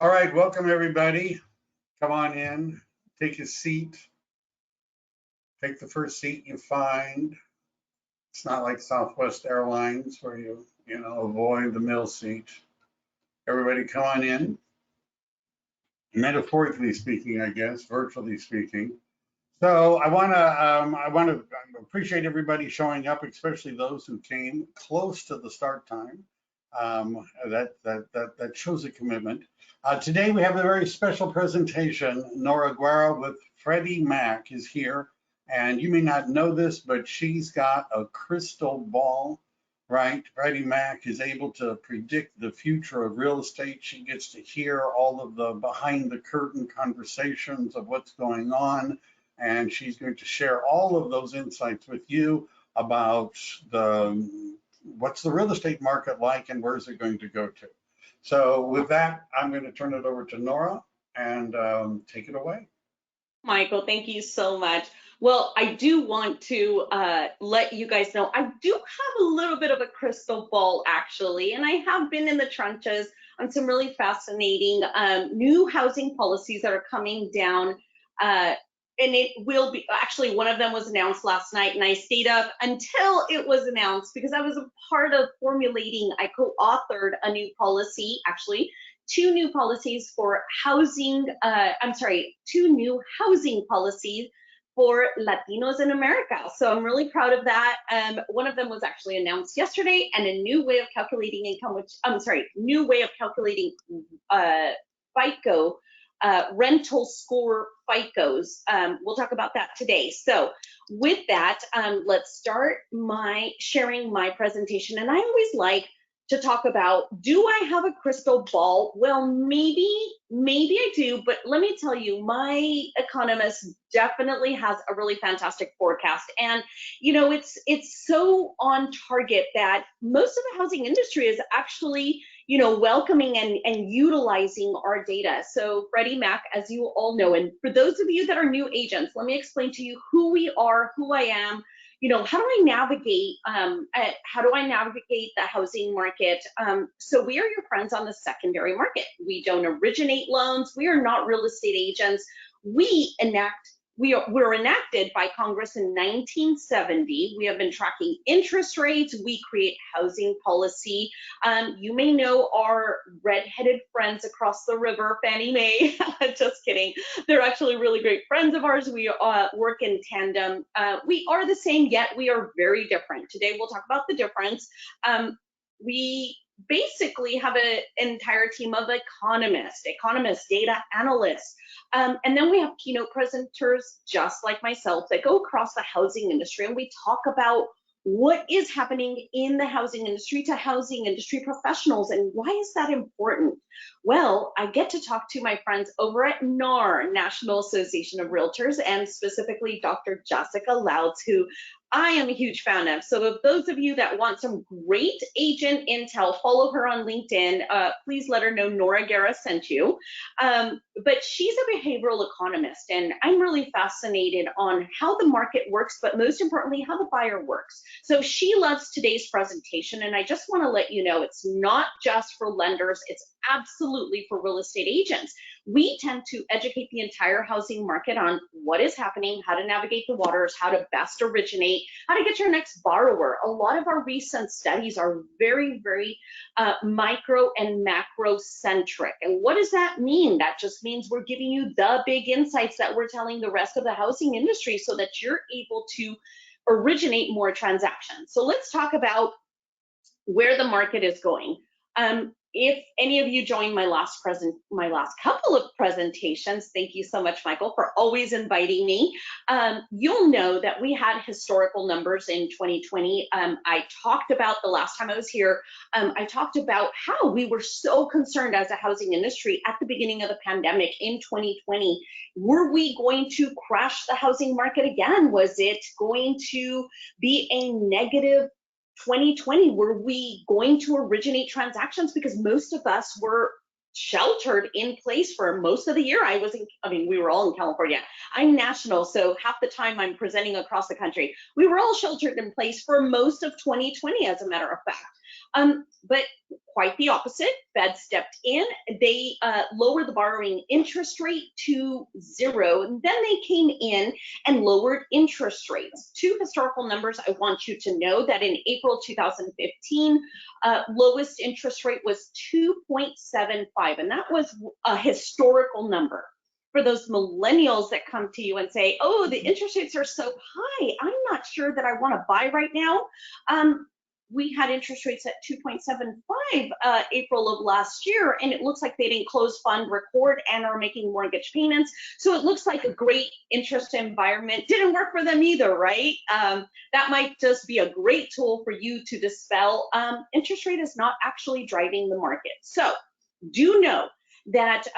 All right, welcome everybody. Come on in, take a seat. Take the first seat you find. It's not like Southwest Airlines where you avoid the middle seat. Everybody come on in. Metaphorically speaking, I guess, virtually speaking. So I want to appreciate everybody showing up, especially those who came close to the start time. That shows a commitment. Today we have a very special presentation. Nora Guerra with Freddie Mac is here, and you may not know this, but she's got a crystal ball, right? Freddie Mac is able to predict the future of real estate. She gets to hear all of the behind the curtain conversations of what's going on, and she's going to share all of those insights with you about what's the real estate market like and where's it going to go to. So with that, I'm going to turn it over to Nora and take it away. Michael, thank you so much. Well, I do want to let you guys know, I do have a little bit of a crystal ball actually, and I have been in the trenches on some really fascinating new housing policies that are coming down. And it will be, actually one of them was announced last night and I stayed up until it was announced because I was a part of formulating, I co-authored a new policy, actually, two new policies for housing, two new housing policies for Latinos in America. So I'm really proud of that. One of them was actually announced yesterday, and a new way of calculating income, new way of calculating FICO, rental score FICOs. We'll talk about that today. So with that, let's start sharing my presentation. And I always like to talk about, do I have a crystal ball? Well, maybe I do, but let me tell you, my economist definitely has a really fantastic forecast. And, it's so on target that most of the housing industry is actually, welcoming and utilizing our data. So Freddie Mac, as you all know, and for those of you that are new agents, let me explain to you who we are, who I am. How do I navigate? How do I navigate the housing market? So we are your friends on the secondary market. We don't originate loans. We are not real estate agents. We're enacted by Congress in 1970. We have been tracking interest rates. We create housing policy. You may know our redheaded friends across the river, Fannie Mae. Just kidding. They're actually really great friends of ours. We work in tandem. We are the same, yet we are very different. Today we'll talk about the difference. We basically have an entire team of economists, data analysts, and then we have keynote presenters just like myself that go across the housing industry, and we talk about what is happening in the housing industry to housing industry professionals, and why is that important? Well, I get to talk to my friends over at NAR, National Association of Realtors, and specifically Dr. Jessica Louds, who I am a huge fan of. So if those of you that want some great agent intel, follow her on LinkedIn. Please let her know Nora Guerra sent you. But she's a behavioral economist, and I'm really fascinated on how the market works, but most importantly, how the buyer works. So she loves today's presentation, and I just want to let you know it's not just for lenders, it's absolutely for real estate agents. We tend to educate the entire housing market on what is happening, how to navigate the waters, how to best originate, how to get your next borrower. A lot of our recent studies are very, very micro and macro centric. And what does that mean? That just means we're giving you the big insights that we're telling the rest of the housing industry so that you're able to originate more transactions. So let's talk about where the market is going. If any of you joined my last couple of presentations, thank you so much, Michael, for always inviting me. You'll know that we had historical numbers in 2020. I talked about the last time I was here, I talked about how we were so concerned as a housing industry at the beginning of the pandemic in 2020. Were we going to crash the housing market again? Was it going to be a negative 2020? Were we going to originate transactions? Because most of us were sheltered in place for most of the year. We were all in California. I'm national, so half the time I'm presenting across the country. We were all sheltered in place for most of 2020, as a matter of fact. But quite the opposite. Fed stepped in. They lowered the borrowing interest rate to 0. And then they came in and lowered interest rates. Two historical numbers I want you to know that in April 2015, lowest interest rate was 2.75. And that was a historical number. For those millennials that come to you and say, oh, the interest rates are so high, I'm not sure that I want to buy right now. We had interest rates at 2.75 April of last year, and it looks like they didn't close fund, record, and are making mortgage payments. So it looks like a great interest environment. Didn't work for them either, right? That might just be a great tool for you to dispel. Interest rate is not actually driving the market. So do know that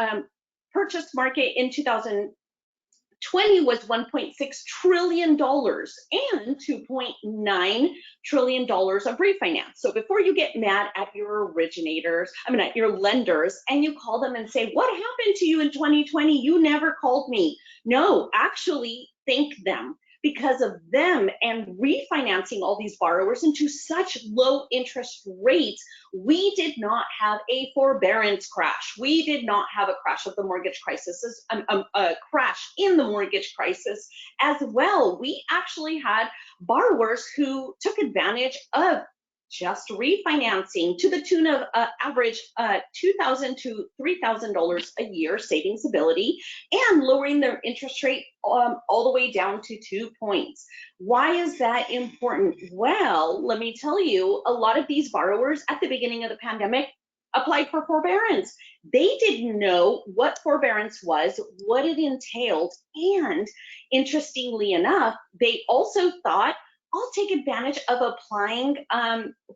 purchase market in 2020 was $1.6 trillion and $2.9 trillion of refinance. So before you get mad at your originators, at your lenders, and you call them and say, what happened to you in 2020? You never called me. No, actually thank them. Because of them and refinancing all these borrowers into such low interest rates, we did not have a forbearance crash. We did not have a crash of the mortgage crisis, a crash in the mortgage crisis as well. We actually had borrowers who took advantage of just refinancing to the tune of average $2,000 to $3,000 a year savings ability and lowering their interest rate all the way down to 2 points. Why is that important? Well, let me tell you, a lot of these borrowers at the beginning of the pandemic applied for forbearance. They didn't know what forbearance was, what it entailed, and interestingly enough, they also thought, I'll take advantage of applying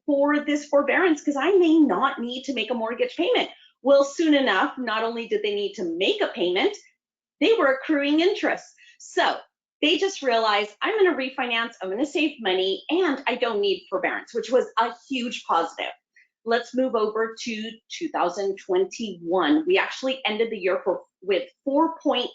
for this forbearance because I may not need to make a mortgage payment. Well, soon enough, not only did they need to make a payment, they were accruing interest. So they just realized, I'm going to refinance, I'm going to save money, and I don't need forbearance, which was a huge positive. Let's move over to 2021. We actually ended the year with $4.8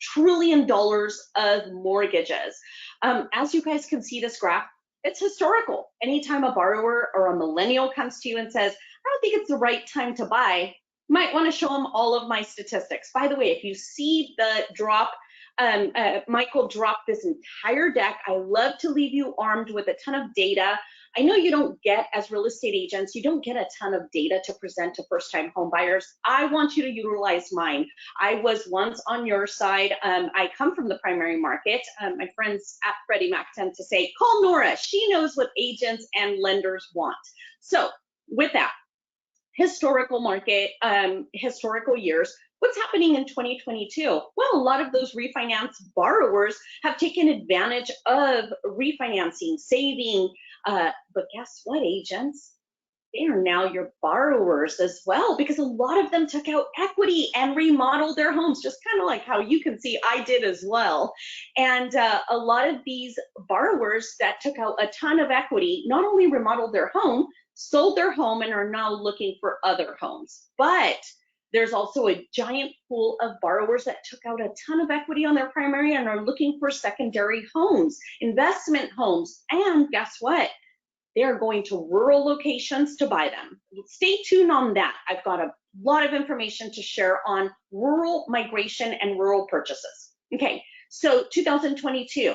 trillion of mortgages. As you guys can see this graph, it's historical. Anytime a borrower or a millennial comes to you and says, I don't think it's the right time to buy, you might want to show them all of my statistics. By the way, if you see the drop, Michael dropped this entire deck. I love to leave you armed with a ton of data. I know you don't get, as real estate agents, you don't get a ton of data to present to first-time home buyers. I want you to utilize mine. I was once on your side. I come from the primary market. My friends at Freddie Mac tend to say, call Nora. She knows what agents and lenders want. So with that, historical market, historical years, what's happening in 2022? Well, a lot of those refinance borrowers have taken advantage of refinancing, saving, but guess what, agents? They are now your borrowers as well, because a lot of them took out equity and remodeled their homes, just kind of like how you can see I did as well. And a lot of these borrowers that took out a ton of equity not only remodeled their home, sold their home, and are now looking for other homes. But there's also a giant pool of borrowers that took out a ton of equity on their primary and are looking for secondary homes, investment homes. And guess what? They are going to rural locations to buy them. Stay tuned on that. I've got a lot of information to share on rural migration and rural purchases. Okay, so 2022,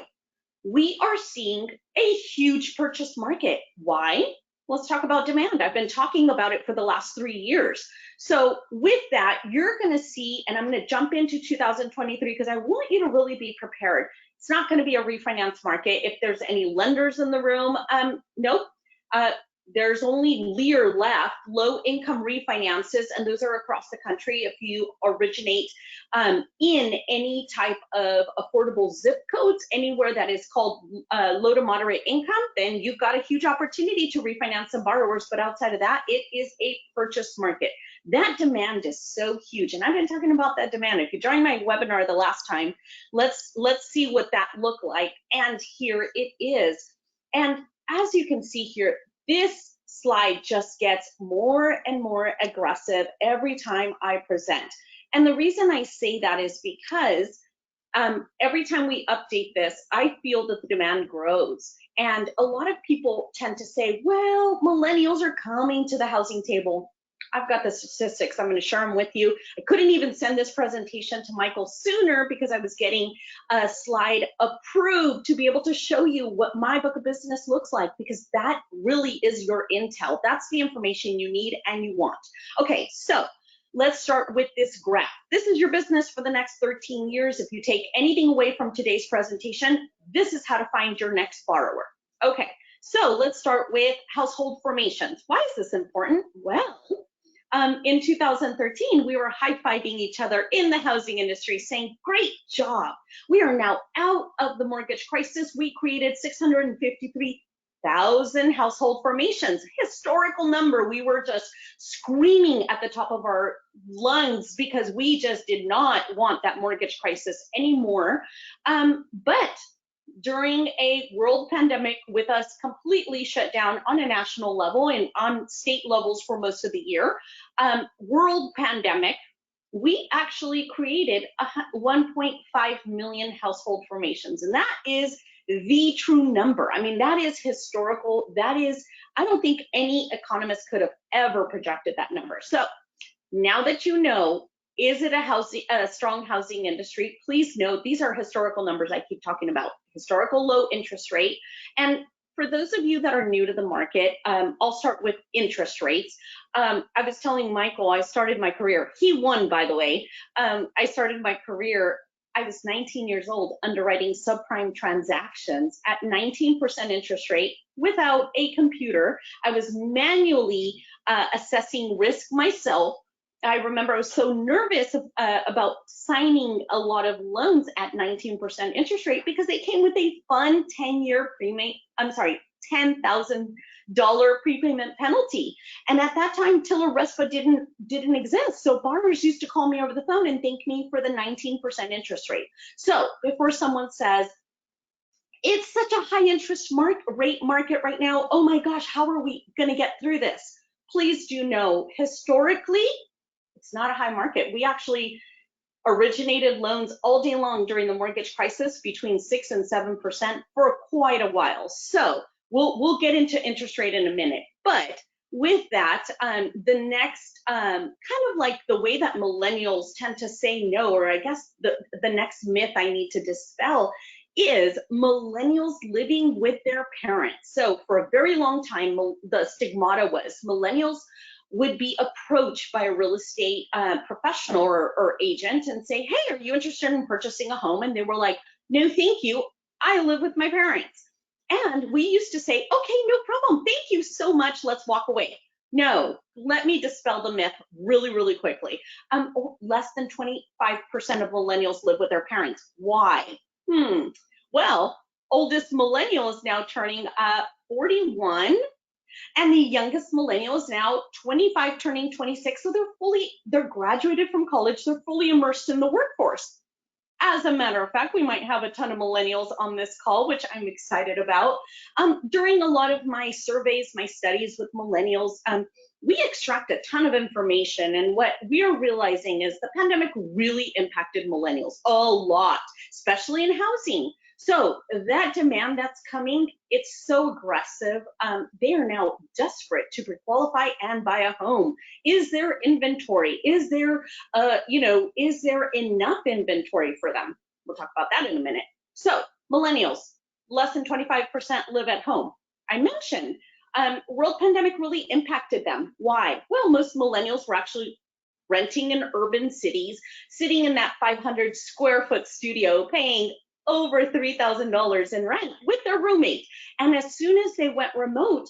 we are seeing a huge purchase market. Why? Let's talk about demand. I've been talking about it for the last 3 years. So with that, you're going to see, and I'm going to jump into 2023 because I want you to really be prepared. It's not going to be a refinance market. If there's any lenders in the room, nope. There's only LIR left, low income refinances, and those are across the country. If you originate in any type of affordable zip codes, anywhere that is called low to moderate income, then you've got a huge opportunity to refinance some borrowers. But outside of that, it is a purchase market. That demand is so huge, and I've been talking about that demand. If you joined my webinar the last time, let's see what that looked like, and here it is. And as you can see here, this slide just gets more and more aggressive every time I present. And the reason I say that is because every time we update this, I feel that the demand grows. And a lot of people tend to say, well, millennials are coming to the housing table. I've got the statistics. I'm going to share them with you. I couldn't even send this presentation to Michael sooner because I was getting a slide approved to be able to show you what my book of business looks like, because that really is your intel. That's the information you need and you want. Okay, so let's start with this graph. This is your business for the next 13 years. If you take anything away from today's presentation, this is how to find your next borrower. Okay, so let's start with household formations. Why is this important? Well, in 2013, we were high-fiving each other in the housing industry saying, great job. We are now out of the mortgage crisis. We created 653,000 household formations, historical number. We were just screaming at the top of our lungs because we just did not want that mortgage crisis anymore. But during a world pandemic, with us completely shut down on a national level and on state levels for most of the year, world pandemic, we actually created 1.5 million household formations. And that is the true number. I mean, that is historical. That is, I don't think any economist could have ever projected that number. So now that you know, is it a strong housing industry? Please note, these are historical numbers I keep talking about. Historical low interest rate. And for those of you that are new to the market, I'll start with interest rates. I was telling Michael, I started my career. He won, by the way. I started my career, I was 19 years old, underwriting subprime transactions at 19% interest rate without a computer. I was manually assessing risk myself. I remember I was so nervous about signing a lot of loans at 19% interest rate because they came with a fun 10-year $10,000 prepayment penalty. And at that time, Tiller RESPA didn't exist. So borrowers used to call me over the phone and thank me for the 19% interest rate. So before someone says, it's such a high interest rate market right now, oh my gosh, how are we going to get through this? Please do know, historically, it's not a high market. We actually originated loans all day long during the mortgage crisis between 6 and 7% for quite a while. So we'll get into interest rate in a minute. But with that, the next kind of like the way that millennials tend to say no, or I guess the next myth I need to dispel is millennials living with their parents. So for a very long time, the stigmata was millennials would be approached by a real estate professional or agent and say, hey, are you interested in purchasing a home? And they were like, no, thank you. I live with my parents. And we used to say, okay, no problem. Thank you so much. Let's walk away. No, let me dispel the myth really, really quickly. Less than 25% of millennials live with their parents. Why? Well, oldest millennial is now turning 41. And the youngest millennial is now 25, turning 26. So they're graduated from college. They're fully immersed in the workforce. As a matter of fact, we might have a ton of millennials on this call, which I'm excited about. During a lot of my surveys, my studies with millennials, we extract a ton of information. And what we are realizing is the pandemic really impacted millennials a lot, especially in housing. So that demand that's coming, it's so aggressive. They are now desperate to pre-qualify and buy a home. Is there inventory? Is there, is there enough inventory for them? We'll talk about that in a minute. So millennials, less than 25% live at home. I mentioned world pandemic really impacted them. Why? Well, most millennials were actually renting in urban cities, sitting in that 500 square foot studio, paying over $3,000 in rent with their roommate. And as soon as they went remote,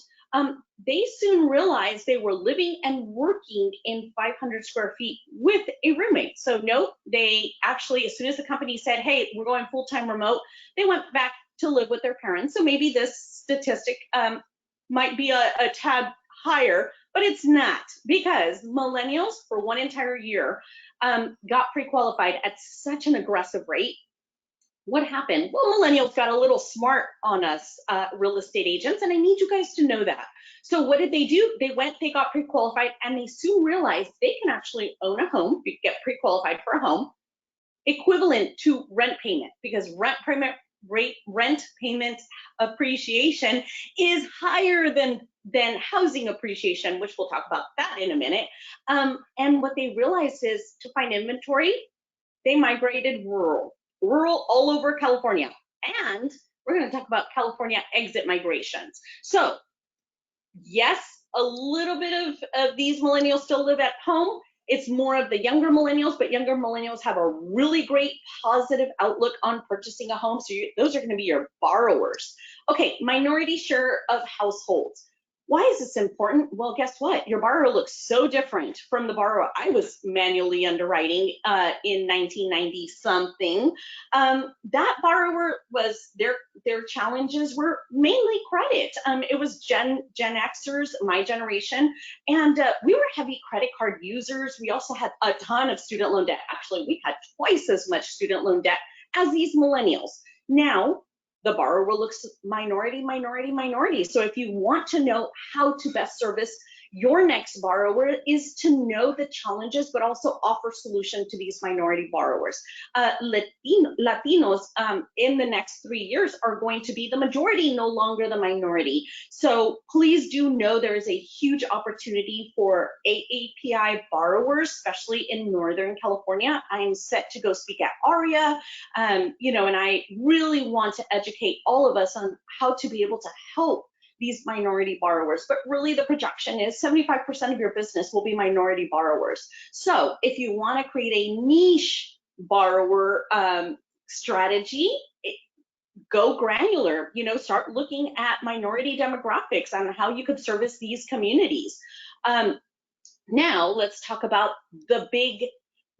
they soon realized they were living and working in 500 square feet with a roommate. So no, they actually, as soon as the company said, hey, we're going full-time remote, they went back to live with their parents. So maybe this statistic might be a tad higher, but it's not, because millennials for one entire year got pre-qualified at such an aggressive rate. What happened? Well, millennials got a little smart on us real estate agents, and I need you guys to know that. So what did they do? They got pre-qualified, and they soon realized they can actually own a home, get pre-qualified for a home, equivalent to rent payment, because rent rent payment appreciation is higher than housing appreciation, which we'll talk about that in a minute. And what they realized is to find inventory, they migrated rural all over California. And we're going to talk about California exit migrations. So yes, a little bit of these millennials still live at home. It's more of the younger millennials, but younger millennials have a really great positive outlook on purchasing a home. So those are going to be your borrowers. Okay, minority share of households. Why is this important? Well, guess what? Your borrower looks so different from the borrower I was manually underwriting in 1990 something. That borrower was, their challenges were mainly credit. It was Gen Xers, my generation, and we were heavy credit card users. We also had a ton of student loan debt. Actually, we had twice as much student loan debt as these millennials. Now, the borrower looks minority. So if you want to know how to best service your next borrower is to know the challenges, but also offer solution to these minority borrowers. Latinos in the next 3 years are going to be the majority, no longer the minority. So please do know there is a huge opportunity for AAPI borrowers, especially in Northern California. I'm set to go speak at ARIA, and I really want to educate all of us on how to be able to help these minority borrowers. But really the projection is 75% of your business will be minority borrowers. So if you want to create a niche borrower strategy, go granular, start looking at minority demographics on how you could service these communities. Now let's talk about the big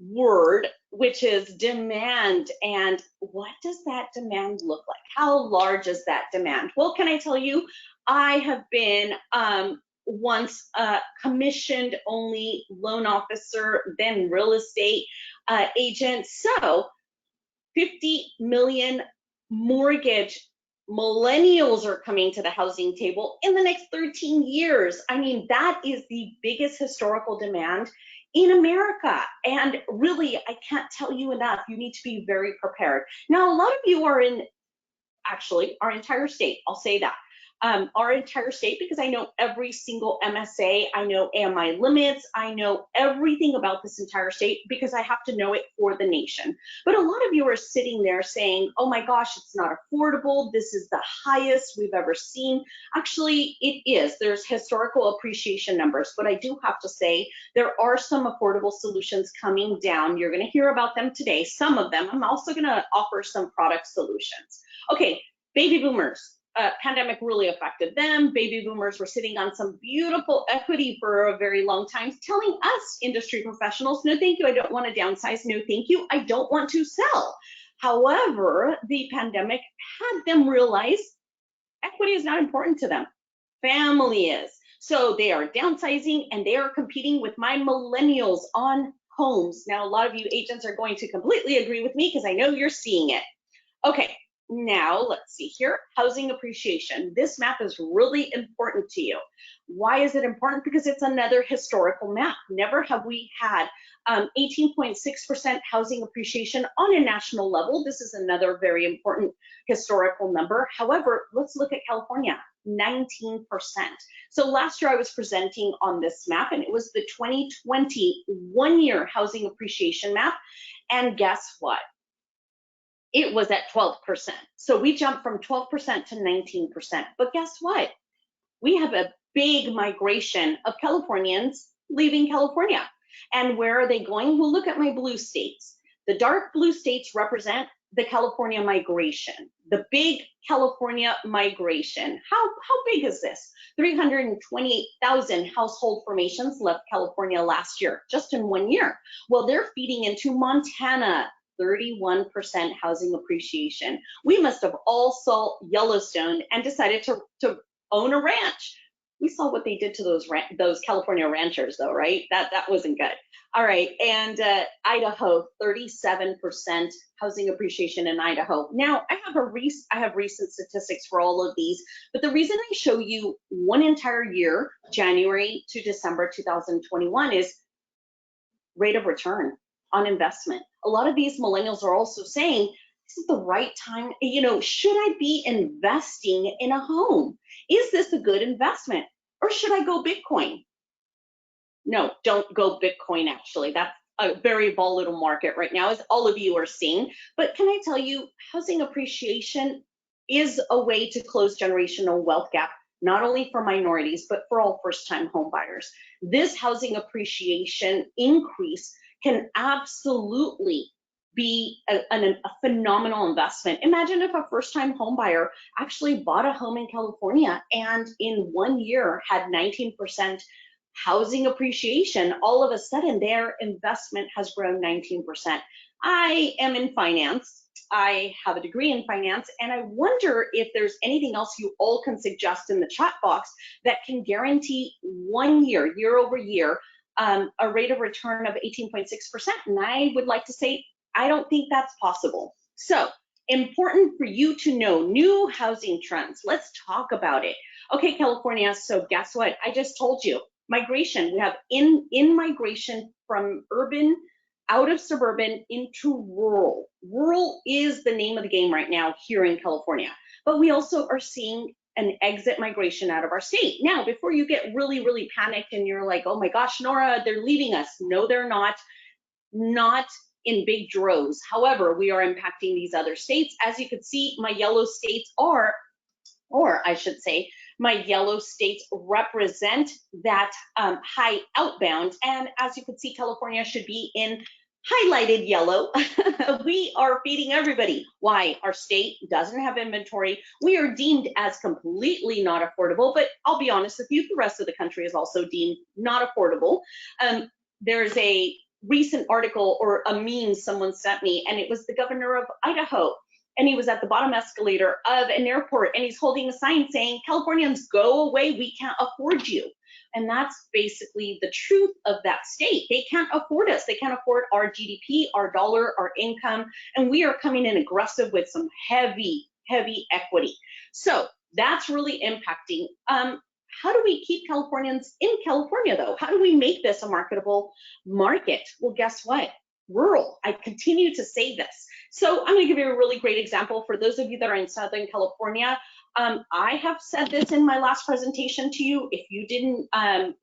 word, which is demand. And what does that demand look like? How large is that demand? Well, can I tell you, I have been once a commissioned only loan officer, then real estate agent. So 50 million mortgage millennials are coming to the housing table in the next 13 years. I mean, that is the biggest historical demand in America. And really, I can't tell you enough, you need to be very prepared. Now, a lot of you are in, actually, our entire state, I'll say that. Our entire state, because I know every single MSA, I know AMI limits, I know everything about this entire state because I have to know it for the nation. But a lot of you are sitting there saying, oh my gosh, it's not affordable. This is the highest we've ever seen. Actually, it is. There's historical appreciation numbers, but I do have to say there are some affordable solutions coming down. You're going to hear about them today, some of them. I'm also going to offer some product solutions. Okay, baby boomers. Pandemic really affected them. Baby boomers were sitting on some beautiful equity for a very long time, telling us industry professionals, no thank you, I don't want to downsize, no thank you, I don't want to sell. However, the pandemic had them realize equity is not important to them. Family is. So they are downsizing and they are competing with my millennials on homes. Now, a lot of you agents are going to completely agree with me because I know you're seeing it. Okay. Now, let's see here, housing appreciation. This map is really important to you. Why is it important? Because it's another historical map. Never have we had 18.6% housing appreciation on a national level. This is another very important historical number. However, let's look at California, 19%. So last year I was presenting on this map and it was the 2020 one-year housing appreciation map. And guess what? It was at 12%. So we jumped from 12% to 19%. But guess what? We have a big migration of Californians leaving California. And where are they going? Well, look at my blue states. The dark blue states represent the California migration, the big California migration. How big is this? 328,000 household formations left California last year, just in 1 year. Well, they're feeding into Montana, 31% housing appreciation. We must have all saw Yellowstone and decided to own a ranch. We saw what they did to those California ranchers though, right? That wasn't good. All right, and Idaho, 37% housing appreciation in Idaho. Now, I have recent statistics for all of these, but the reason I show you one entire year, January to December 2021, is rate of return on investment. A lot of these millennials are also saying Is it the right time? Should I be investing in a home? Is this a good investment? Or should I go Bitcoin? No, don't go Bitcoin, actually. That's a very volatile market right now, as all of you are seeing. But can I tell you, housing appreciation is a way to close generational wealth gap, not only for minorities, but for all first-time home buyers. This housing appreciation increase can absolutely be a phenomenal investment. Imagine if a first-time home buyer actually bought a home in California and in 1 year had 19% housing appreciation. All of a sudden, their investment has grown 19%. I am in finance. I have a degree in finance, and I wonder if there's anything else you all can suggest in the chat box that can guarantee 1 year, year over year, a rate of return of 18.6%. And I would like to say, I don't think that's possible. So important for you to know new housing trends. Let's talk about it. Okay, California, so guess what? I just told you, migration. We have in migration from urban out of suburban into rural. Rural is the name of the game right now here in California, but we also are seeing an exit migration out of our state. Now, before you get really, really panicked and you're like, oh my gosh, Nora, they're leaving us. No, they're not in big droves. However, we are impacting these other states. As you can see, my yellow states are, or I should say, my yellow states represent that high outbound. And as you can see, California should be in highlighted yellow. We are feeding everybody. Why? Our state doesn't have inventory. We are deemed as completely not affordable, but I'll be honest with you, the rest of the country is also deemed not affordable. There's a recent article or a meme someone sent me, and it was the governor of Idaho. And he was at the bottom escalator of an airport, and he's holding a sign saying, Californians, go away, we can't afford you. And that's basically the truth of that state. They can't afford us. They can't afford our GDP, our dollar, our income, and we are coming in aggressive with some heavy, heavy equity. So that's really impacting. How do we keep Californians in California, though? How do we make this a marketable market? Well, guess what? Rural. I continue to say this. So I'm going to give you a really great example for those of you that are in Southern California. I have said this in my last presentation to you. If you didn't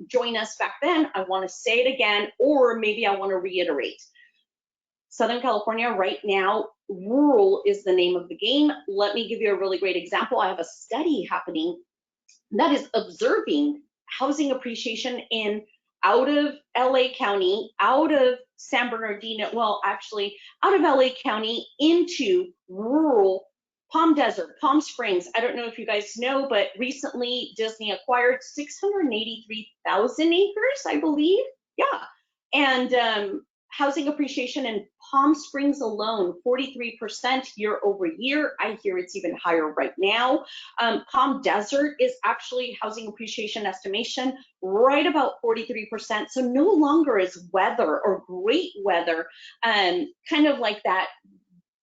join us back then, I want to say it again, or maybe I want to reiterate. Southern California right now, rural is the name of the game. Let me give you a really great example. I have a study happening that is observing housing appreciation in out of LA County, out of San Bernardino, well, actually out of LA County into rural Palm Desert, Palm Springs. I don't know if you guys know, but recently Disney acquired 683,000 acres, I believe. Yeah. And housing appreciation in Palm Springs alone, 43% year over year. I hear it's even higher right now. Palm Desert is actually housing appreciation estimation right about 43%. So no longer is weather or great weather kind of like that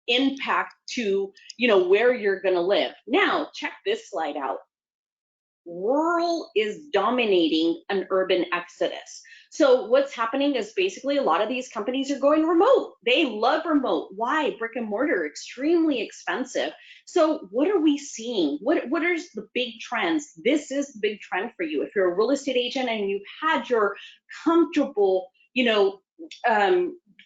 impact to where you're going to live. Now check this slide out. Rural is dominating an urban exodus. So what's happening is basically a lot of these companies are going remote. They love remote. Why? Brick and mortar, extremely expensive. So what are we seeing? What are the big trends? This is the big trend for you. If you're a real estate agent and you've had your comfortable,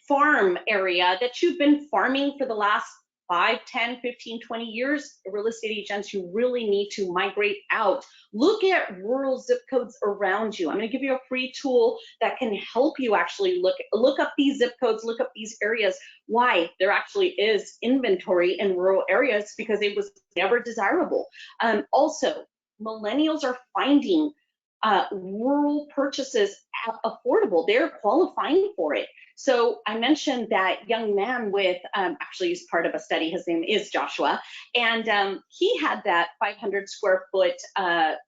farm area that you've been farming for the last 5, 10, 15, 20 years, real estate agents, you really need to migrate out. Look at rural zip codes around you. I'm going to give you a free tool that can help you actually look up these zip codes, look up these areas. Why? There actually is inventory in rural areas because it was never desirable. Also, millennials are finding rural purchases affordable. They're qualifying for it. So I mentioned that young man with, actually he's part of a study, his name is Joshua, and he had that 500 square foot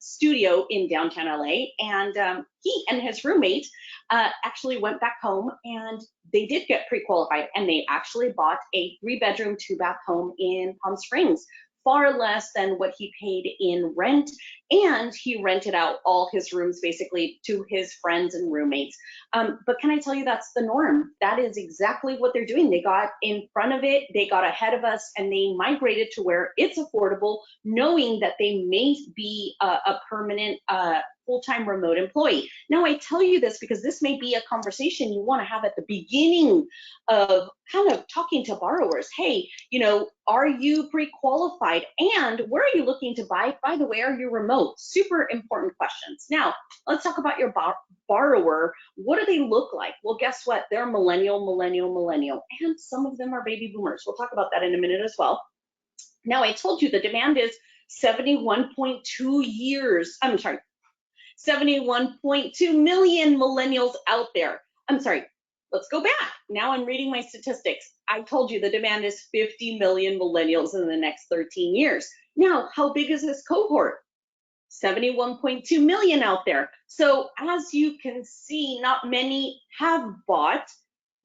studio in downtown LA, and he and his roommate actually went back home and they did get pre-qualified, and they actually bought a 3-bedroom, 2-bath home in Palm Springs far less than what he paid in rent, and he rented out all his rooms basically to his friends and roommates. But can I tell you, that's the norm. That is exactly what they're doing. They got in front of it, they got ahead of us, and they migrated to where it's affordable, knowing that they may be a permanent full-time remote employee. Now, I tell you this because this may be a conversation you want to have at the beginning of kind of talking to borrowers. Hey, you know, are you pre-qualified? And where are you looking to buy? By the way, are you remote? Super important questions. Now, let's talk about your borrower. What do they look like? Well, guess what? They're millennial, and some of them are baby boomers. We'll talk about that in a minute as well. Now, I told you the demand is 71.2 years. I'm sorry, 71.2 million millennials out there. I'm sorry, let's go back. Now I'm reading my statistics. I told you the demand is 50 million millennials in the next 13 years. Now, how big is this cohort? 71.2 million out there. So as you can see, not many have bought.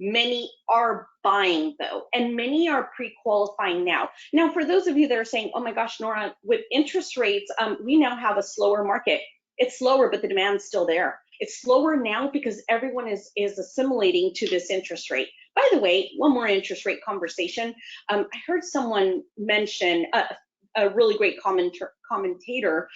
Many are buying though, and many are pre-qualifying now. Now, for those of you that are saying, oh my gosh, Nora, with interest rates, we now have a slower market. It's slower, but the demand's still there. It's slower now because everyone is assimilating to this interest rate. By the way, one more interest rate conversation. I heard someone mention a really great commentator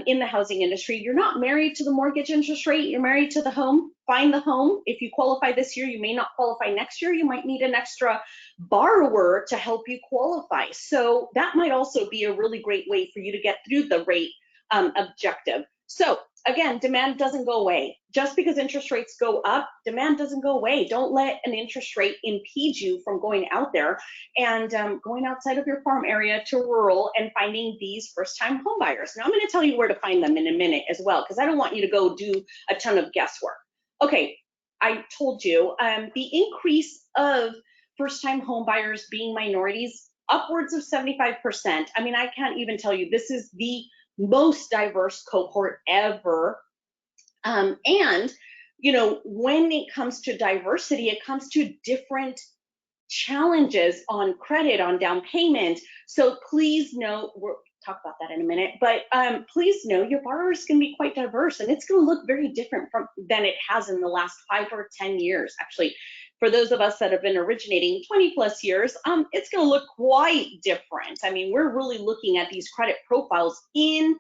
in the housing industry. You're not married to the mortgage interest rate, you're married to the home. Find the home. If you qualify this year, you may not qualify next year. You might need an extra borrower to help you qualify. So that might also be a really great way for you to get through the rate objective. So again, demand doesn't go away. Just because interest rates go up, demand doesn't go away. Don't let an interest rate impede you from going out there and going outside of your farm area to rural and finding these first-time home buyers. Now I'm going to tell you where to find them in a minute as well, because I don't want you to go do a ton of guesswork. Okay, I told you the increase of first-time home buyers being minorities, upwards of 75%. I mean, I can't even tell you, this is the most diverse cohort ever. And, you know, when it comes to diversity, it comes to different challenges on credit, on down payment. So please know, we'll talk about that in a minute, but please know your borrowers can be quite diverse, and it's going to look very different than it has in the last 5 or 10 years. Actually, for those of us that have been originating 20 plus years, it's going to look quite different. I mean, we're really looking at these credit profiles in,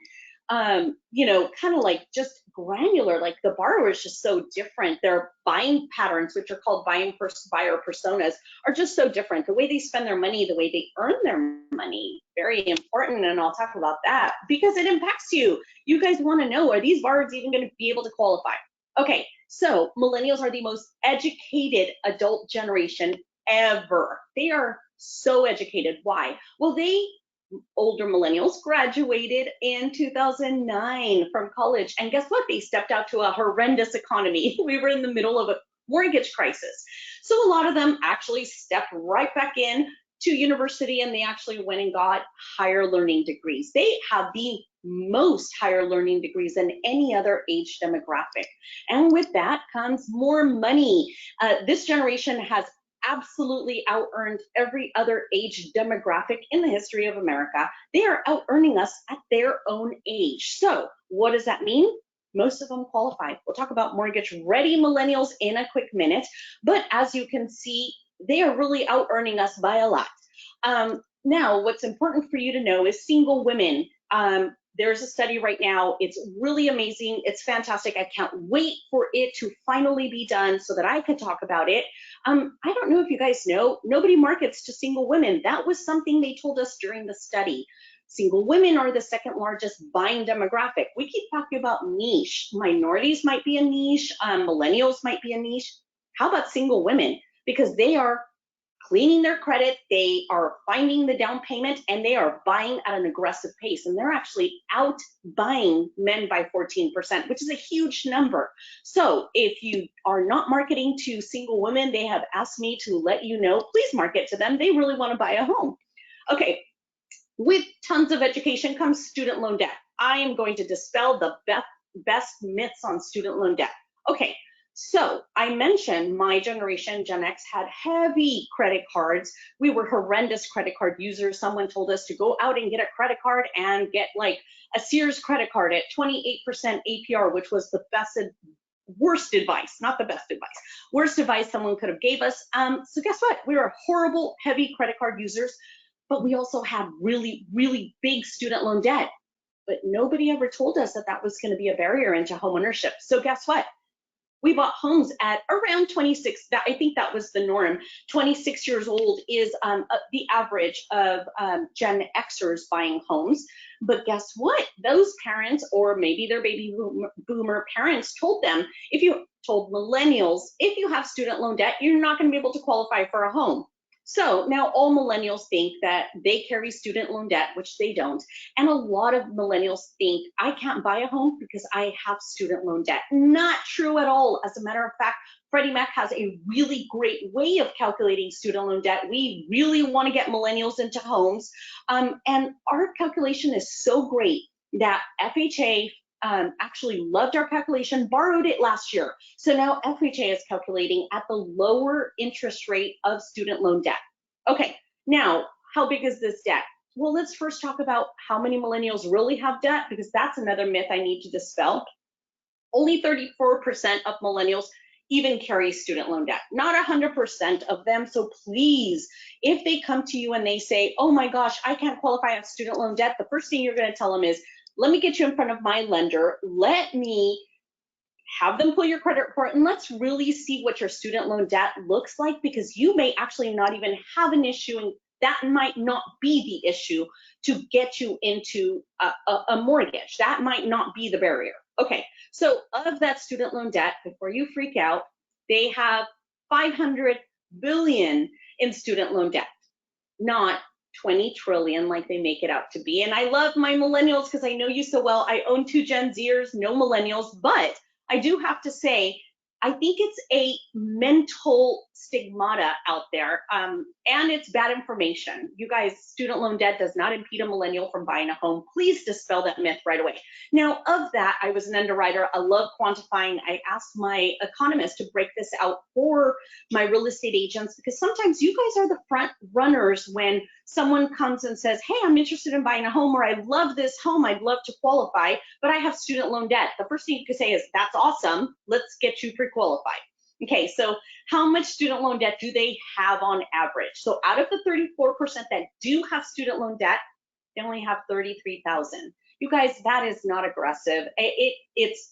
you know, kind of like just granular, like the borrower is just so different. Their buying patterns, which are called buyer personas, are just so different. The way they spend their money, the way they earn their money, very important. And I'll talk about that because it impacts you. You guys want to know, are these borrowers even going to be able to qualify? Okay, so millennials are the most educated adult generation ever. They are so educated. Why? Well, older millennials graduated in 2009 from college, and guess what? They stepped out to a horrendous economy. We were in the middle of a mortgage crisis. So a lot of them actually stepped right back in to university, and they actually went and got higher learning degrees. They have the most higher learning degrees than any other age demographic. And with that comes more money. This generation has absolutely out-earned every other age demographic in the history of America. They are out-earning us at their own age. So what does that mean? Most of them qualify. We'll talk about mortgage-ready millennials in a quick minute, but as you can see, they are really out-earning us by a lot. Now, what's important for you to know is single women. There's a study right now. It's really amazing. It's fantastic. I can't wait for it to finally be done so that I can talk about it. I don't know if you guys know, nobody markets to single women. That was something they told us during the study. Single women are the second largest buying demographic. We keep talking about niche. Minorities might be a niche. Millennials might be a niche. How about single women? Because they are cleaning their credit, they are finding the down payment, and they are buying at an aggressive pace. And they're actually out buying men by 14%, which is a huge number. So if you are not marketing to single women, they have asked me to let you know, please market to them. They really want to buy a home. Okay, with tons of education comes student loan debt. I am going to dispel the best myths on student loan debt. Okay, So I mentioned my generation, Gen X, had heavy credit cards. We were horrendous credit card users. Someone told us to go out and get a credit card and get like a Sears credit card at 28% APR, which was the worst advice, not the best advice, worst advice someone could have gave us. So guess what? We were horrible, heavy credit card users, but we also had really, really big student loan debt. But nobody ever told us that that was going to be a barrier into homeownership. So guess what? We bought homes at around 26. I think that was the norm. 26 years old is the average of Gen Xers buying homes. But guess what? Those parents, or maybe their baby boomer parents, told them, if you told millennials, if you have student loan debt, you're not going to be able to qualify for a home. So now all millennials think that they carry student loan debt, which they don't. And a lot of millennials think, I can't buy a home because I have student loan debt. Not true at all. As a matter of fact, Freddie Mac has a really great way of calculating student loan debt. We really want to get millennials into homes. And our calculation is so great that FHA actually loved our calculation, borrowed it last year. So now FHA is calculating at the lower interest rate of student loan debt. Okay, now how big is this debt? Well, let's first talk about how many millennials really have debt, because that's another myth I need to dispel. Only 34% of millennials even carry student loan debt, not 100% of them. So please, if they come to you and they say, oh my gosh, I can't qualify as student loan debt, the first thing you're going to tell them is, let me get you in front of my lender. Let me have them pull your credit report, and let's really see what your student loan debt looks like, because you may actually not even have an issue, and that might not be the issue to get you into a mortgage. That might not be the barrier. Okay, so of that student loan debt, before you freak out, they have 500 billion in student loan debt, not 20 trillion like they make it out to be. And I love my millennials because I know you so well. I own 2 Gen Zers, no millennials, but I do have to say, I think it's a mental stigmata out there, and it's bad information. You guys, student loan debt does not impede a millennial from buying a home. Please dispel that myth right away. Now, of that, I was an underwriter. I love quantifying. I asked my economist to break this out for my real estate agents, because sometimes you guys are the front runners when someone comes and says, hey, I'm interested in buying a home, or I love this home, I'd love to qualify, but I have student loan debt. The first thing you could say is, that's awesome, let's get you pre-qualified. Okay, so how much student loan debt do they have on average? So out of the 34% that do have student loan debt, they only have 33,000. You guys, that is not aggressive.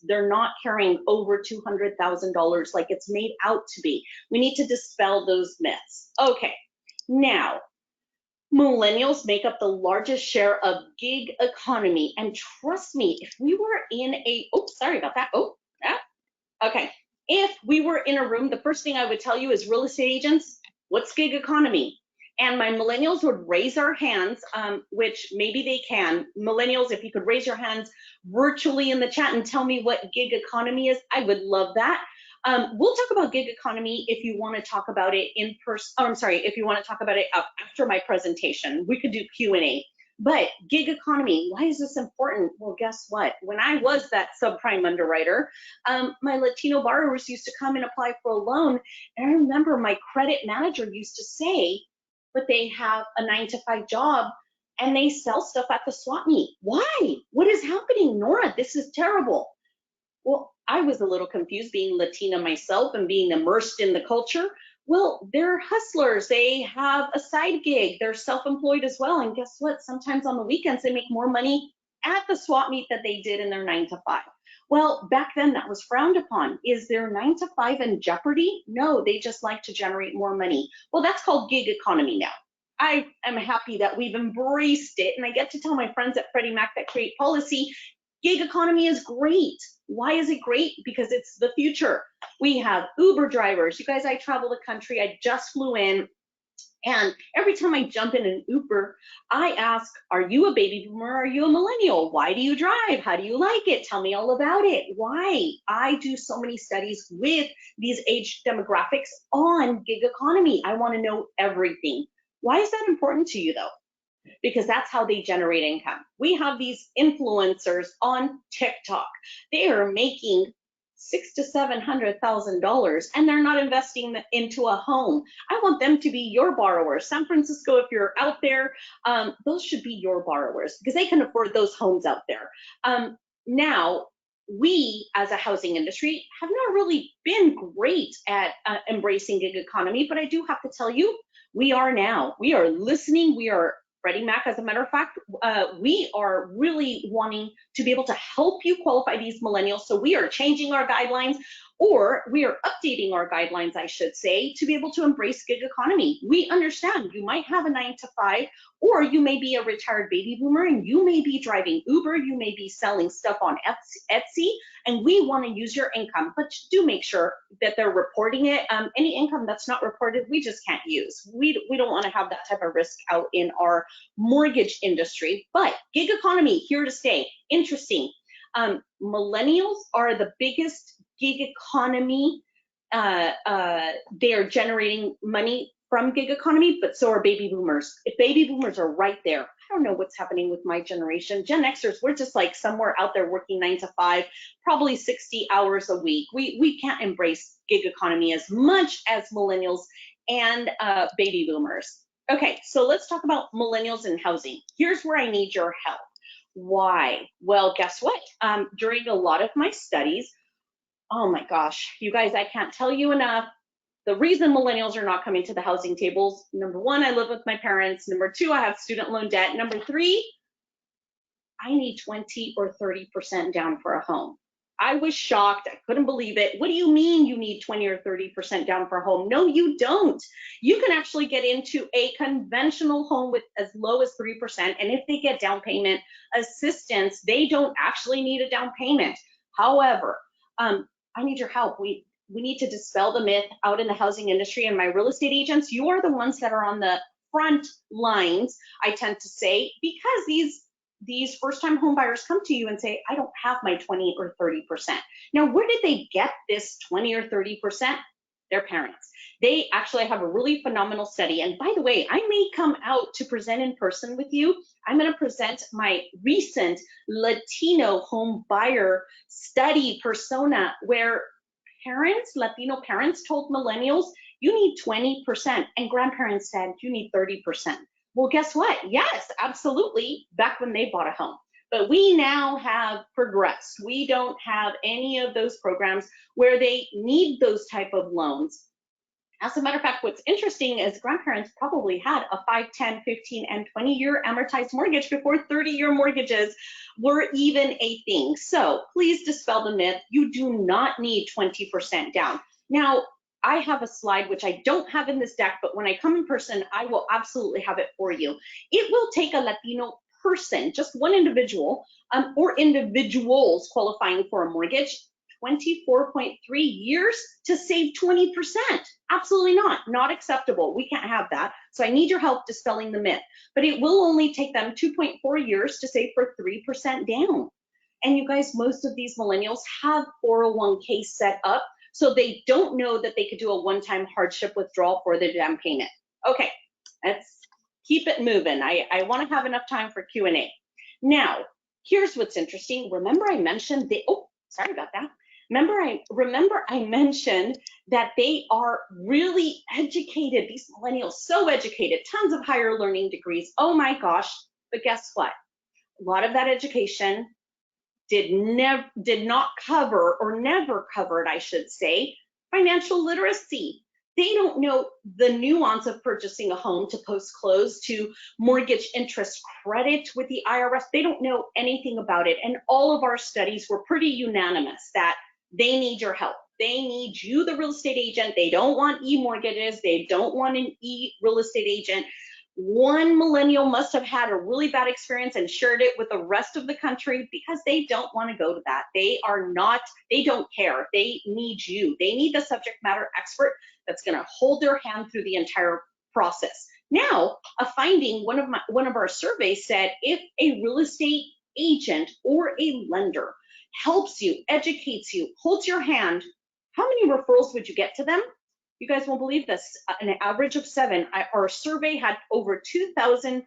They're not carrying over $200,000 like it's made out to be. We need to dispel those myths. Okay, now, millennials make up the largest share of gig economy. And trust me, if we were in a, sorry about that. Okay. If we were in a room, the first thing I would tell you is, real estate agents, what's gig economy? And my millennials would raise our hands, which maybe they can. Millennials, if you could raise your hands virtually in the chat and tell me what gig economy is, I would love that. We'll talk about gig economy if you want to talk about it in person. Oh, I'm sorry, if you want to talk about it after my presentation, we could do Q&A. But gig economy, why is this important? Well, guess what? When I was that subprime underwriter, my Latino borrowers used to come and apply for a loan. And I remember my credit manager used to say, but they have a 9-to-5 job and they sell stuff at the swap meet. Why? What is happening, Nora? This is terrible. Well, I was a little confused, being Latina myself and being immersed in the culture. Well, they're hustlers. They have a side gig. They're self-employed as well. And guess what? Sometimes on the weekends, they make more money at the swap meet that they did in their 9-to-5. Well, back then that was frowned upon. Is their 9-to-5 in jeopardy? No, they just like to generate more money. Well, that's called gig economy now. I am happy that we've embraced it. And I get to tell my friends at Freddie Mac that create policy, gig economy is great. Why is it great? Because it's the future. We have Uber drivers. You guys, I travel the country. I just flew in. And every time I jump in an Uber, I ask, are you a baby boomer? Are you a millennial? Why do you drive? How do you like it? Tell me all about it. Why? I do so many studies with these age demographics on gig economy. I want to know everything. Why is that important to you though? Because that's how they generate income. We have these influencers on TikTok. They are making $600,000 to $700,000, and they're not investing into a home. I want them to be your borrowers. San Francisco, if you're out there, those should be your borrowers because they can afford those homes out there. Now, we as a housing industry have not really been great at embracing gig economy, but I do have to tell you, we are now. We are listening. We are Freddie Mac, as a matter of fact, we are really wanting to be able to help you qualify these millennials. So we are changing our guidelines, or we are updating our guidelines, I should say, to be able to embrace gig economy. We understand you might have a 9 to 5, or you may be a retired baby boomer and you may be driving Uber, you may be selling stuff on Etsy, and we want to use your income, but do make sure that they're reporting it. Any income that's not reported, we just can't use. We don't want to have that type of risk out in our mortgage industry. But gig economy, here to stay. Interesting. Millennials are the biggest gig economy. They are generating money from gig economy, but so are baby boomers. If baby boomers are right there, I don't know what's happening with my generation. Gen Xers, we're just like somewhere out there working 9 to 5, probably 60 hours a week. We can't embrace gig economy as much as millennials and baby boomers. Okay, so let's talk about millennials and housing. Here's where I need your help. Why? Well, guess what? During a lot of my studies, oh my gosh, you guys, I can't tell you enough. The reason millennials are not coming to the housing tables, number one, I live with my parents. Number two, I have student loan debt. Number three, I need 20 or 30% down for a home. I was shocked. I couldn't believe it. What do you mean you need 20 or 30% down for a home? No, you don't. You can actually get into a conventional home with as low as 3%. And if they get down payment assistance, they don't actually need a down payment. However, I need your help. We need to dispel the myth out in the housing industry, and my real estate agents, you are the ones that are on the front lines, I tend to say, because these first-time home buyers come to you and say, I don't have my 20 or 30%. Now, where did they get this 20 or 30%? Their parents. They actually have a really phenomenal study. And by the way, I may come out to present in person with you. I'm going to present my recent Latino home buyer study persona, where Latino parents told millennials, you need 20%, and grandparents said, you need 30%. Well, guess what? Yes, absolutely, back when they bought a home. But we now have progressed. We don't have any of those programs where they need those type of loans. As a matter of fact, what's interesting is grandparents probably had a 5, 10, 15, and 20-year amortized mortgage before 30-year mortgages were even a thing. So please dispel the myth. You do not need 20% down. Now, I have a slide which I don't have in this deck, but when I come in person, I will absolutely have it for you. It will take a Latino person, just one individual, or individuals qualifying for a mortgage, 24.3 years to save 20%. Absolutely not acceptable. We can't have that. So I need your help dispelling the myth. But it will only take them 2.4 years to save for 3% down. And you guys, most of these millennials have 401k set up, so they don't know that they could do a one-time hardship withdrawal for the down payment. Okay, let's keep it moving. I want to have enough time for Q&A. Now, here's what's interesting. Remember I mentioned sorry about that. Remember I mentioned that they are really educated, these millennials, so educated, tons of higher learning degrees. Oh my gosh, but guess what? A lot of that education did not cover, or never covered, I should say, financial literacy. They don't know the nuance of purchasing a home to post-close, to mortgage interest credit with the IRS. They don't know anything about it. And all of our studies were pretty unanimous that they need your help. They need you, the real estate agent. They don't want e-mortgages. They don't want an e-real estate agent. One millennial must have had a really bad experience and shared it with the rest of the country, because they don't want to go to that. They don't care. They need you. They need the subject matter expert that's going to hold their hand through the entire process. Now, a finding, one of our surveys said, if a real estate agent or a lender helps you, educates you, holds your hand, how many referrals would you get to them? You guys won't believe this, an average of 7. Our survey had over 2,000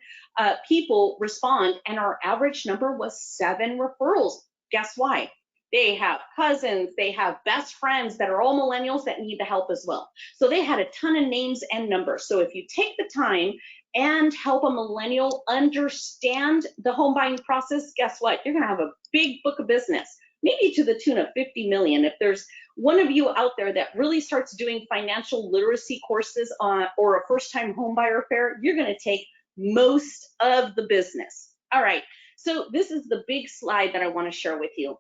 people respond, and our average number was 7 referrals. Guess why? They have cousins, they have best friends that are all millennials that need the help as well. So they had a ton of names and numbers. So if you take the time and help a millennial understand the home buying process, guess what? You're gonna have a big book of business, maybe to the tune of 50 million. If there's one of you out there that really starts doing financial literacy courses or a first-time home buyer fair, you're gonna take most of the business. All right, so this is the big slide that I wanna share with you.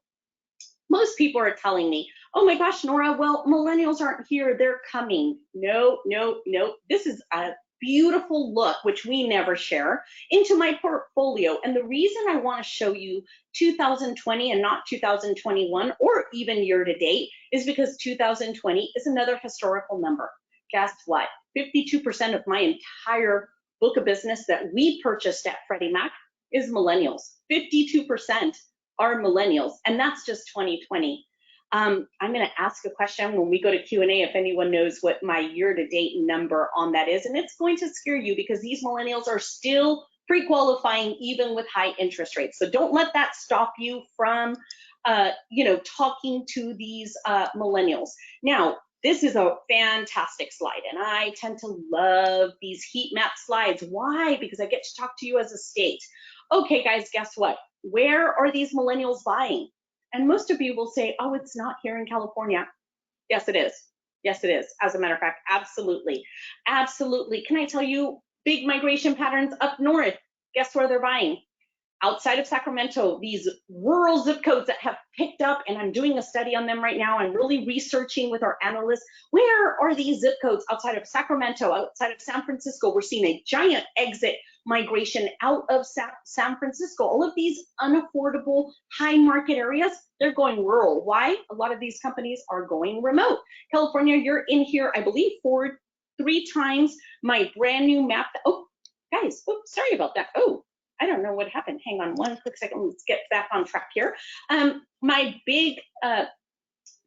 Most people are telling me, oh my gosh, Nora, well, millennials aren't here, they're coming. No, no, no. This is a beautiful look, which we never share, into my portfolio. And the reason I want to show you 2020 and not 2021 or even year to date is because 2020 is another historical number. Guess what? 52% of my entire book of business that we purchased at Freddie Mac is millennials. 52% are millennials, and that's just 2020. I'm going to ask a question when we go to Q&A if anyone knows what my year-to-date number on that is, and it's going to scare you because these millennials are still pre-qualifying even with high interest rates. So don't let that stop you from, talking to these millennials. Now, this is a fantastic slide, and I tend to love these heat map slides. Why? Because I get to talk to you as a state. Okay, guys, guess what? Where are these millennials buying? And most of you will say, oh, it's not here in California. Yes, it is. Yes, it is. As a matter of fact, absolutely. Absolutely. Can I tell you big migration patterns up north? Guess where they're buying? Outside of Sacramento, these rural zip codes that have picked up, and I'm doing a study on them right now. I'm really researching with our analysts. Where are these zip codes outside of Sacramento, outside of San Francisco? We're seeing a giant exit migration out of San Francisco. All of these unaffordable high market areas, they're going rural. Why? A lot of these companies are going remote. California, you're in here, I believe, 3 times my brand new map. Oh, guys, oops, sorry about that. Oh, I don't know what happened. Hang on one quick second. Let's get back on track here. My big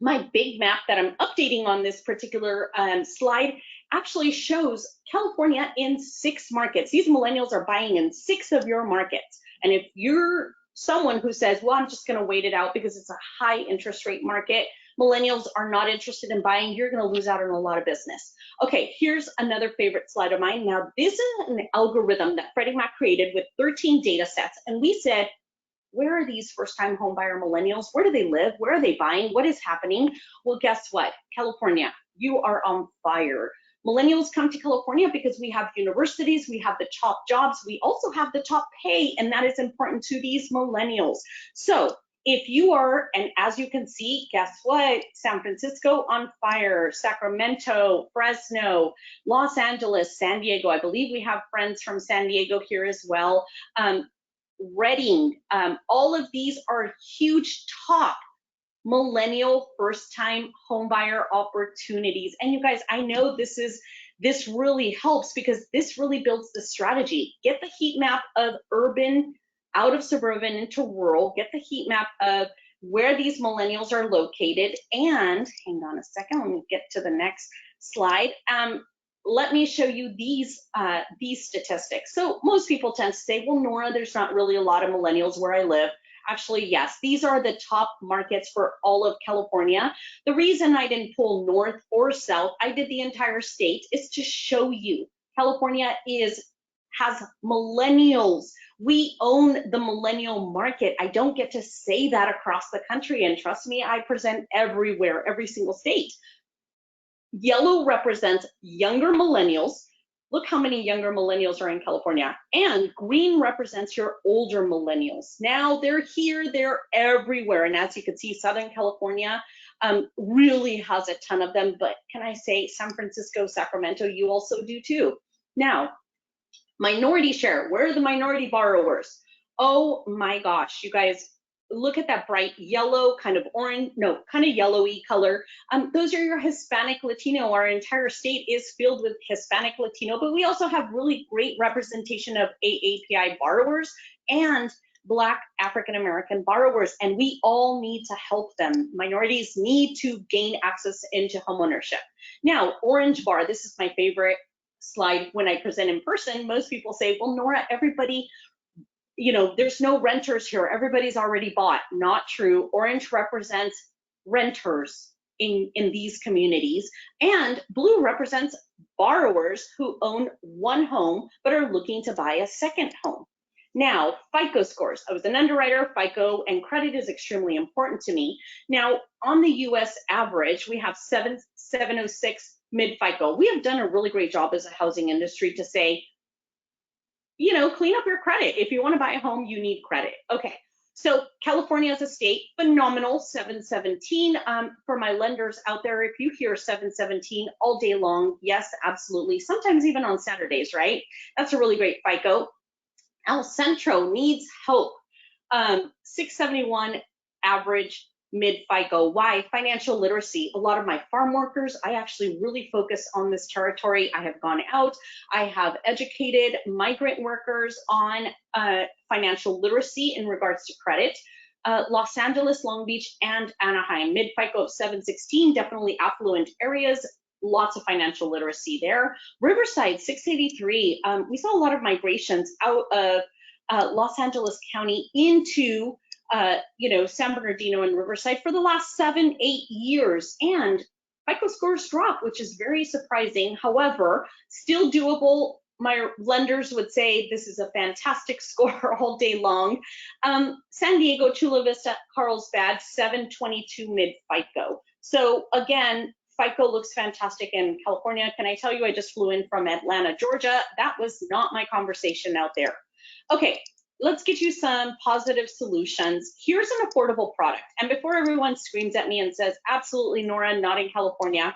map that I'm updating on this particular slide actually shows California in 6 markets. These millennials are buying in 6 of your markets. And if you're someone who says, well, I'm just going to wait it out because it's a high interest rate market, millennials are not interested in buying, you're going to lose out on a lot of business. Okay, here's another favorite slide of mine. Now, this is an algorithm that Freddie Mac created with 13 data sets. And we said, where are these first-time homebuyer millennials? Where do they live? Where are they buying? What is happening? Well, guess what? California, you are on fire. Millennials come to California because we have universities, we have the top jobs, we also have the top pay, and that is important to these millennials. So if you are, and as you can see, guess what? San Francisco on fire, Sacramento, Fresno, Los Angeles, San Diego. I believe we have friends from San Diego here as well. Reading, all of these are huge top millennial first-time homebuyer opportunities. And you guys, I know this really helps because this really builds the strategy. Get the heat map of urban out of suburban into rural, get the heat map of where these millennials are located, and hang on a second, let me get to the next slide. Let me show you these statistics. So most people tend to say, well, Nora, there's not really a lot of millennials where I live. Actually, yes, these are the top markets for all of California. The reason I didn't pull north or south, I did the entire state, is to show you California has millennials. We own the millennial market. I don't get to say that across the country, and trust me, I present everywhere, every single state. Yellow represents younger millennials. Look how many younger millennials are in California. And green represents your older millennials. Now they're here, they're everywhere. And as you can see, Southern California really has a ton of them. But can I say San Francisco, Sacramento, you also do too. Now, minority share, where are the minority borrowers? Oh my gosh, you guys, look at that bright yellow, kind of orange, no, kind of yellowy color. Those are your Hispanic Latino. Our entire state is filled with Hispanic Latino, but we also have really great representation of AAPI borrowers and Black African American borrowers, and we all need to help them. Minorities need to gain access into homeownership. Now, orange bar, this is my favorite slide when I present in person. Most people say, well, Nora, everybody there's no renters here. Everybody's already bought. Not true. Orange represents renters in these communities, and blue represents borrowers who own one home but are looking to buy a second home. Now, FICO scores. I was an underwriter. FICO and credit is extremely important to me. Now, on the US average, we have 706 mid-FICO. We have done a really great job as a housing industry to say, clean up your credit. If you want to buy a home, you need credit. Okay. So California as a state, phenomenal, 717. For my lenders out there, if you hear 717 all day long, yes, absolutely. Sometimes even on Saturdays, right? That's a really great FICO. El Centro needs help. 671 average mid-FICO. Why? Financial literacy. A lot of my farm workers, I actually really focus on this territory. I have gone out. I have educated migrant workers on financial literacy in regards to credit. Los Angeles, Long Beach, and Anaheim. Mid-FICO of 716, definitely affluent areas. Lots of financial literacy there. Riverside, 683. We saw a lot of migrations out of Los Angeles County into San Bernardino and Riverside for the last 7-8 years, and FICO scores drop, which is very surprising. However, still doable. My lenders would say this is a fantastic score all day long. San Diego, Chula Vista, Carlsbad, 722 mid FICO. So again, FICO looks fantastic in California. Can I tell you, I just flew in from Atlanta, Georgia. That was not my conversation out there. Okay. Let's get you some positive solutions. Here's an affordable product. And before everyone screams at me and says, absolutely, Nora, not in California,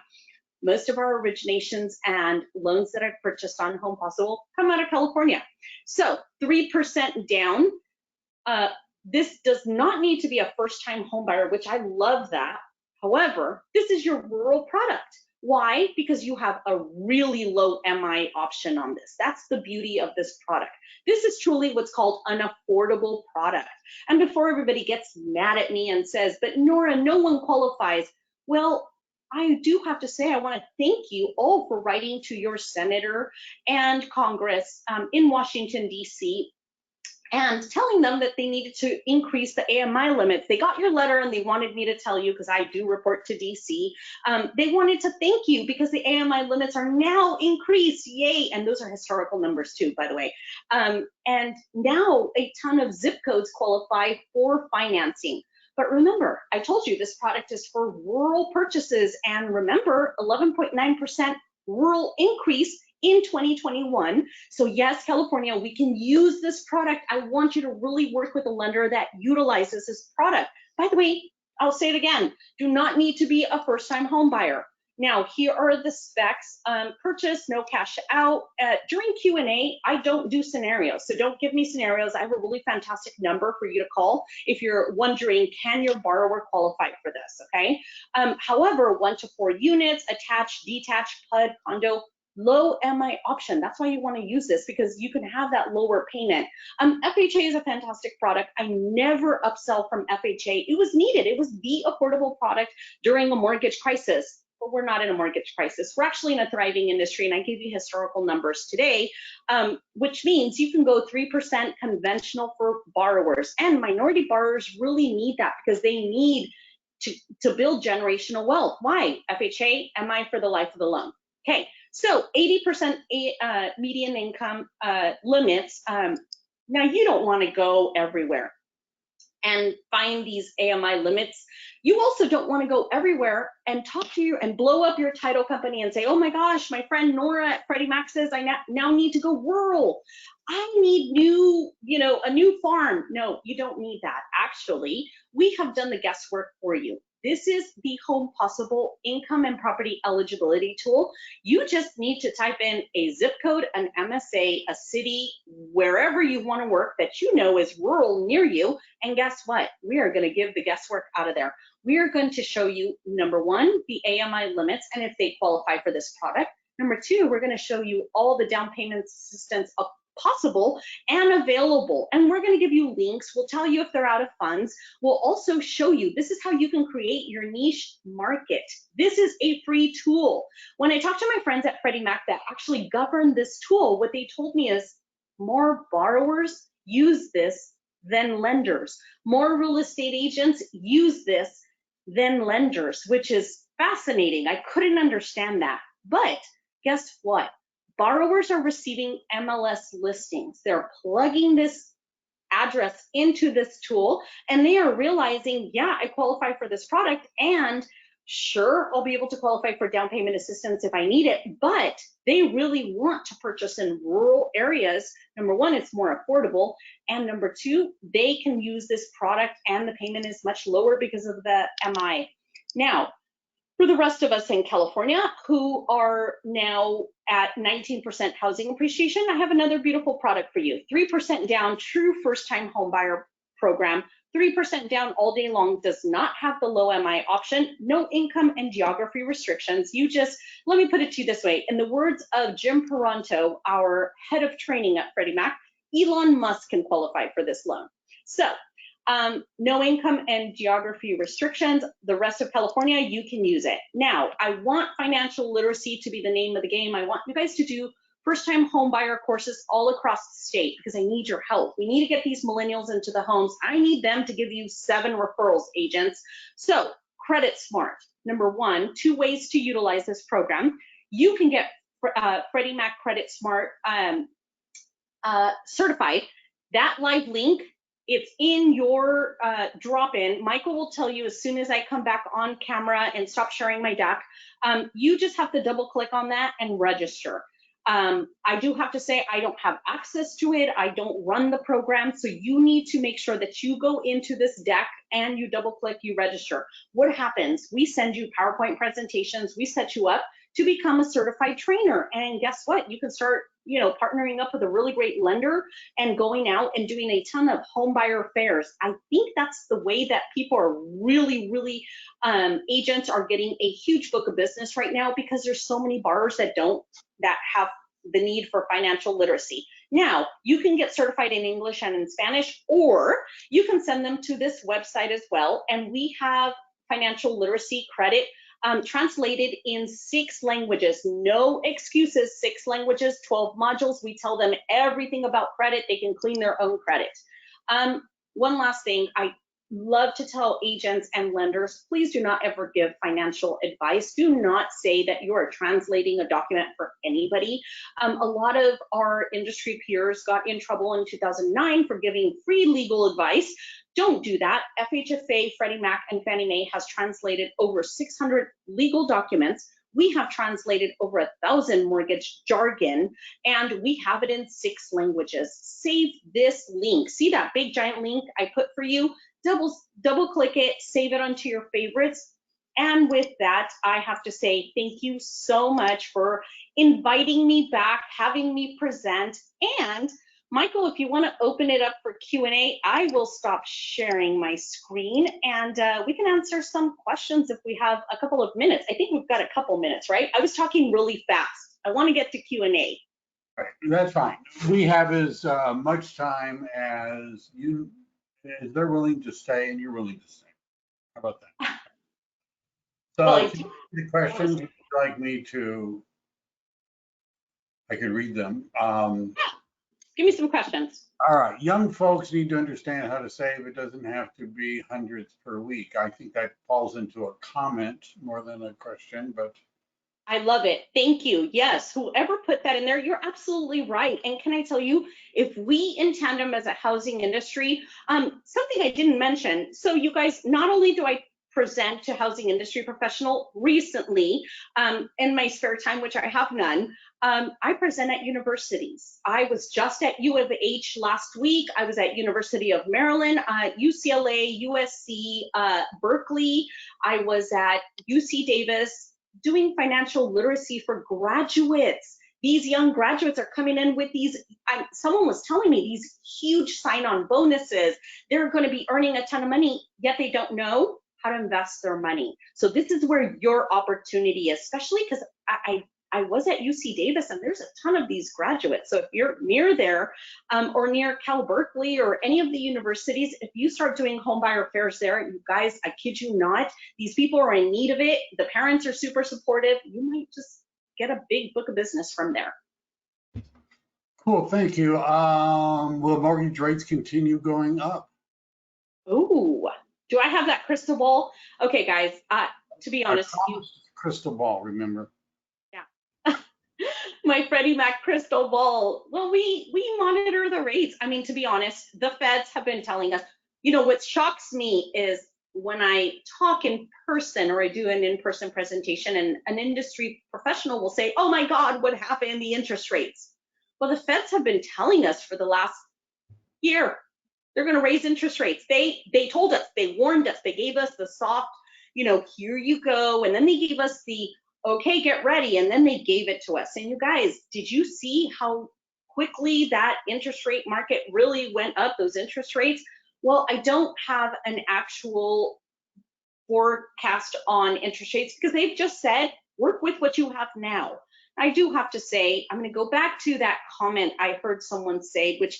most of our originations and loans that I've purchased on Home Possible come out of California. So 3% down. This does not need to be a first-time home buyer, which I love that. However, this is your rural product. Why? Because you have a really low MI option on this. That's the beauty of this product. This is truly what's called an affordable product. And before everybody gets mad at me and says, but Nora, no one qualifies. Well, I do have to say, I want to thank you all for writing to your senator and Congress in Washington, D.C., and telling them that they needed to increase the AMI limits. They got your letter and they wanted me to tell you, because I do report to DC. They wanted to thank you because the AMI limits are now increased. Yay. And those are historical numbers too, by the way. And now a ton of zip codes qualify for financing. But remember, I told you this product is for rural purchases. And remember, 11.9% rural increase in 2021. So yes, California, we can use this product. I want you to really work with a lender that utilizes this product. By the way, I'll say it again, do not need to be a first-time home buyer. Now, here are the specs. Purchase, no cash out. During Q&A, I don't do scenarios, so don't give me scenarios. I have a really fantastic number for you to call if you're wondering, can your borrower qualify for this, okay? However, 1 to 4 units, attached, detached, PUD, condo, low MI option. That's why you want to use this, because you can have that lower payment. FHA is a fantastic product. I never upsell from FHA. It was needed. It was the affordable product during a mortgage crisis. But we're not in a mortgage crisis. We're actually in a thriving industry, and I gave you historical numbers today, which means you can go 3% conventional for borrowers, and minority borrowers really need that because they need to build generational wealth. Why? FHA, MI for the life of the loan. Okay, so 80% median income limits. Now, you don't want to go everywhere and find these AMI limits. You also don't want to go everywhere and talk to you and blow up your title company and say, oh my gosh, my friend Nora at Freddie Mac says I now need to go rural. I need a new farm. No, you don't need that. Actually, we have done the guesswork for you. This is the Home Possible income and property eligibility tool. You just need to type in a zip code, an MSA, a city, wherever you want to work that you know is rural near you. And guess what? We are going to give the guesswork out of there. We are going to show you, number one, the AMI limits and if they qualify for this product. Number two, we're going to show you all the down payment assistance possible and available. And we're going to give you links. We'll tell you if they're out of funds. We'll also show you, this is how you can create your niche market. This is a free tool. When I talked to my friends at Freddie Mac that actually govern this tool, what they told me is more borrowers use this than lenders. More real estate agents use this than lenders, which is fascinating. I couldn't understand that. But guess what? Borrowers are receiving MLS listings. They're plugging this address into this tool and they are realizing, yeah, I qualify for this product, and sure, I'll be able to qualify for down payment assistance if I need it, but they really want to purchase in rural areas. Number one, it's more affordable, and number two, they can use this product and the payment is much lower because of the MI. Now, for the rest of us in California who are now at 19% housing appreciation, I have another beautiful product for you. 3% down, true first-time home buyer program. 3% down all day long, does not have the low MI option, no income and geography restrictions. You just, let me put it to you this way. In the words of Jim Peranto, our head of training at Freddie Mac, Elon Musk can qualify for this loan. So, no income and geography restrictions. The rest of California, you can use it. Now, I want financial literacy to be the name of the game. I want you guys to do first-time home buyer courses all across the state because I need your help. We need to get these millennials into the homes. I need them to give you 7 referrals, agents. So, Credit Smart. Number one, 2 ways to utilize this program. You can get Freddie Mac Credit Smart certified. That live link, it's in your drop-in. Michael will tell you as soon as I come back on camera and stop sharing my deck. You just have to double click on that and register. I do have to say I don't have access to it. I don't run the program. So you need to make sure that you go into this deck and you double click, you register. What happens? We send you PowerPoint presentations. We set you up to become a certified trainer. And guess what? You can start, partnering up with a really great lender and going out and doing a ton of home buyer fairs. I think that's the way that people are really, agents are getting a huge book of business right now because there's so many borrowers that have the need for financial literacy. Now, you can get certified in English and in Spanish, or you can send them to this website as well. And we have financial literacy credit translated in 6 languages. No excuses, 6 languages, 12 modules. We tell them everything about credit. They can clean their own credit. One last thing, I love to tell agents and lenders, please do not ever give financial advice. Do not say that you are translating a document for anybody. A lot of our industry peers got in trouble in 2009 for giving free legal advice. Don't do that. FHFA, Freddie Mac, and Fannie Mae has translated over 600 legal documents. We have translated over 1,000 mortgage jargon, and we have it in 6 languages. Save this link. See that big giant link I put for you? Double click it, save it onto your favorites. And with that, I have to say thank you so much for inviting me back, having me present. And Michael, if you want to open it up for Q&A, I will stop sharing my screen and we can answer some questions if we have a couple of minutes. I think we've got a couple minutes, right? I was talking really fast. I want to get to Q&A. Right, that's fine. We have as much time as they're willing to stay and you're willing to stay. How about that? So Well, the questions, would you like me to, I can read them. Give me some questions. All right, young folks need to understand how to save. It doesn't have to be hundreds per week. I think that falls into a comment more than a question, but. I love it. Thank you. Yes, whoever put that in there, you're absolutely right. And can I tell you, if we in tandem as a housing industry, something I didn't mention. So you guys, not only do I present to housing industry professional recently in my spare time, which I have none, I present at universities. I was just at U of H last week. I was at University of Maryland, UCLA, USC, Berkeley. I was at UC Davis doing financial literacy for graduates. These young graduates are coming in with these, someone was telling me, these huge sign-on bonuses. They're going to be earning a ton of money, yet they don't know how to invest their money. So this is where your opportunity is, especially because I was at UC Davis and there's a ton of these graduates. So if you're near there or near Berkeley or any of the universities, if you start doing home buyer fairs there, you guys, I kid you not, these people are in need of it. The parents are super supportive. You might just get a big book of business from there. Cool, thank you. Will mortgage rates continue going up? Ooh, do I have that crystal ball? Okay, guys, to be I honest, promised a crystal ball, remember? yeah. My Freddie Mac crystal ball. Well, we monitor the rates. I mean, to be honest, the feds have been telling us, what shocks me is when I talk in person or I do an in-person presentation and an industry professional will say, oh my God, what happened? The interest rates. Well, the feds have been telling us for the last year, they're going to raise interest rates. They told us, they warned us, they gave us the soft, here you go. And then they gave us the, okay, get ready. And then they gave it to us. And you guys, did you see how quickly that interest rate market really went up, those interest rates? Well, I don't have an actual forecast on interest rates because they've just said, work with what you have now. I do have to say, I'm going to go back to that comment I heard someone say, which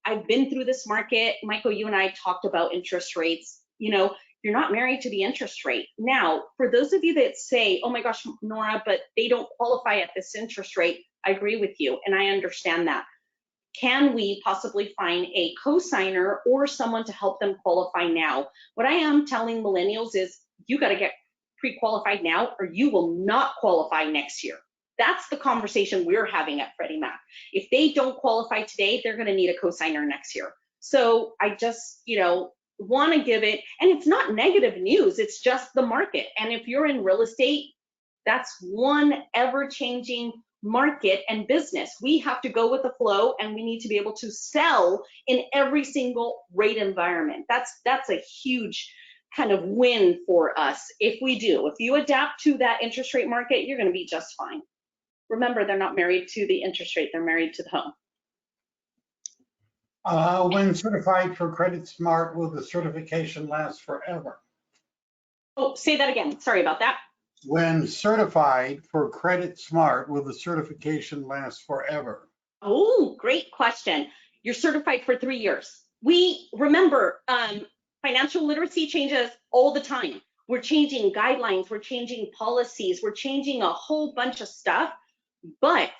I've been through this market. Michael, you and I talked about interest rates. You're not married to the interest rate. Now, for those of you that say, oh my gosh, Nora, but they don't qualify at this interest rate, I agree with you, and I understand that. Can we possibly find a co-signer or someone to help them qualify now? What I am telling millennials is you got to get pre-qualified now or you will not qualify next year. That's the conversation we're having at Freddie Mac. If they don't qualify today, they're going to need a co-signer next year. So I just, want to give it, and it's not negative news, it's just the market. And if you're in real estate, that's one ever-changing market and business. We have to go with the flow and we need to be able to sell in every single rate environment. That's a huge kind of win for us if we do. If you adapt to that interest rate market, you're going to be just fine. Remember, they're not married to the interest rate, they're married to the home. When certified for Credit Smart, will the certification last forever? Oh, say that again. Sorry about that. When certified for Credit Smart, will the certification last forever? Oh, great question. You're certified for 3 years. We remember financial literacy changes all the time. We're changing guidelines, we're changing policies, we're changing a whole bunch of stuff, but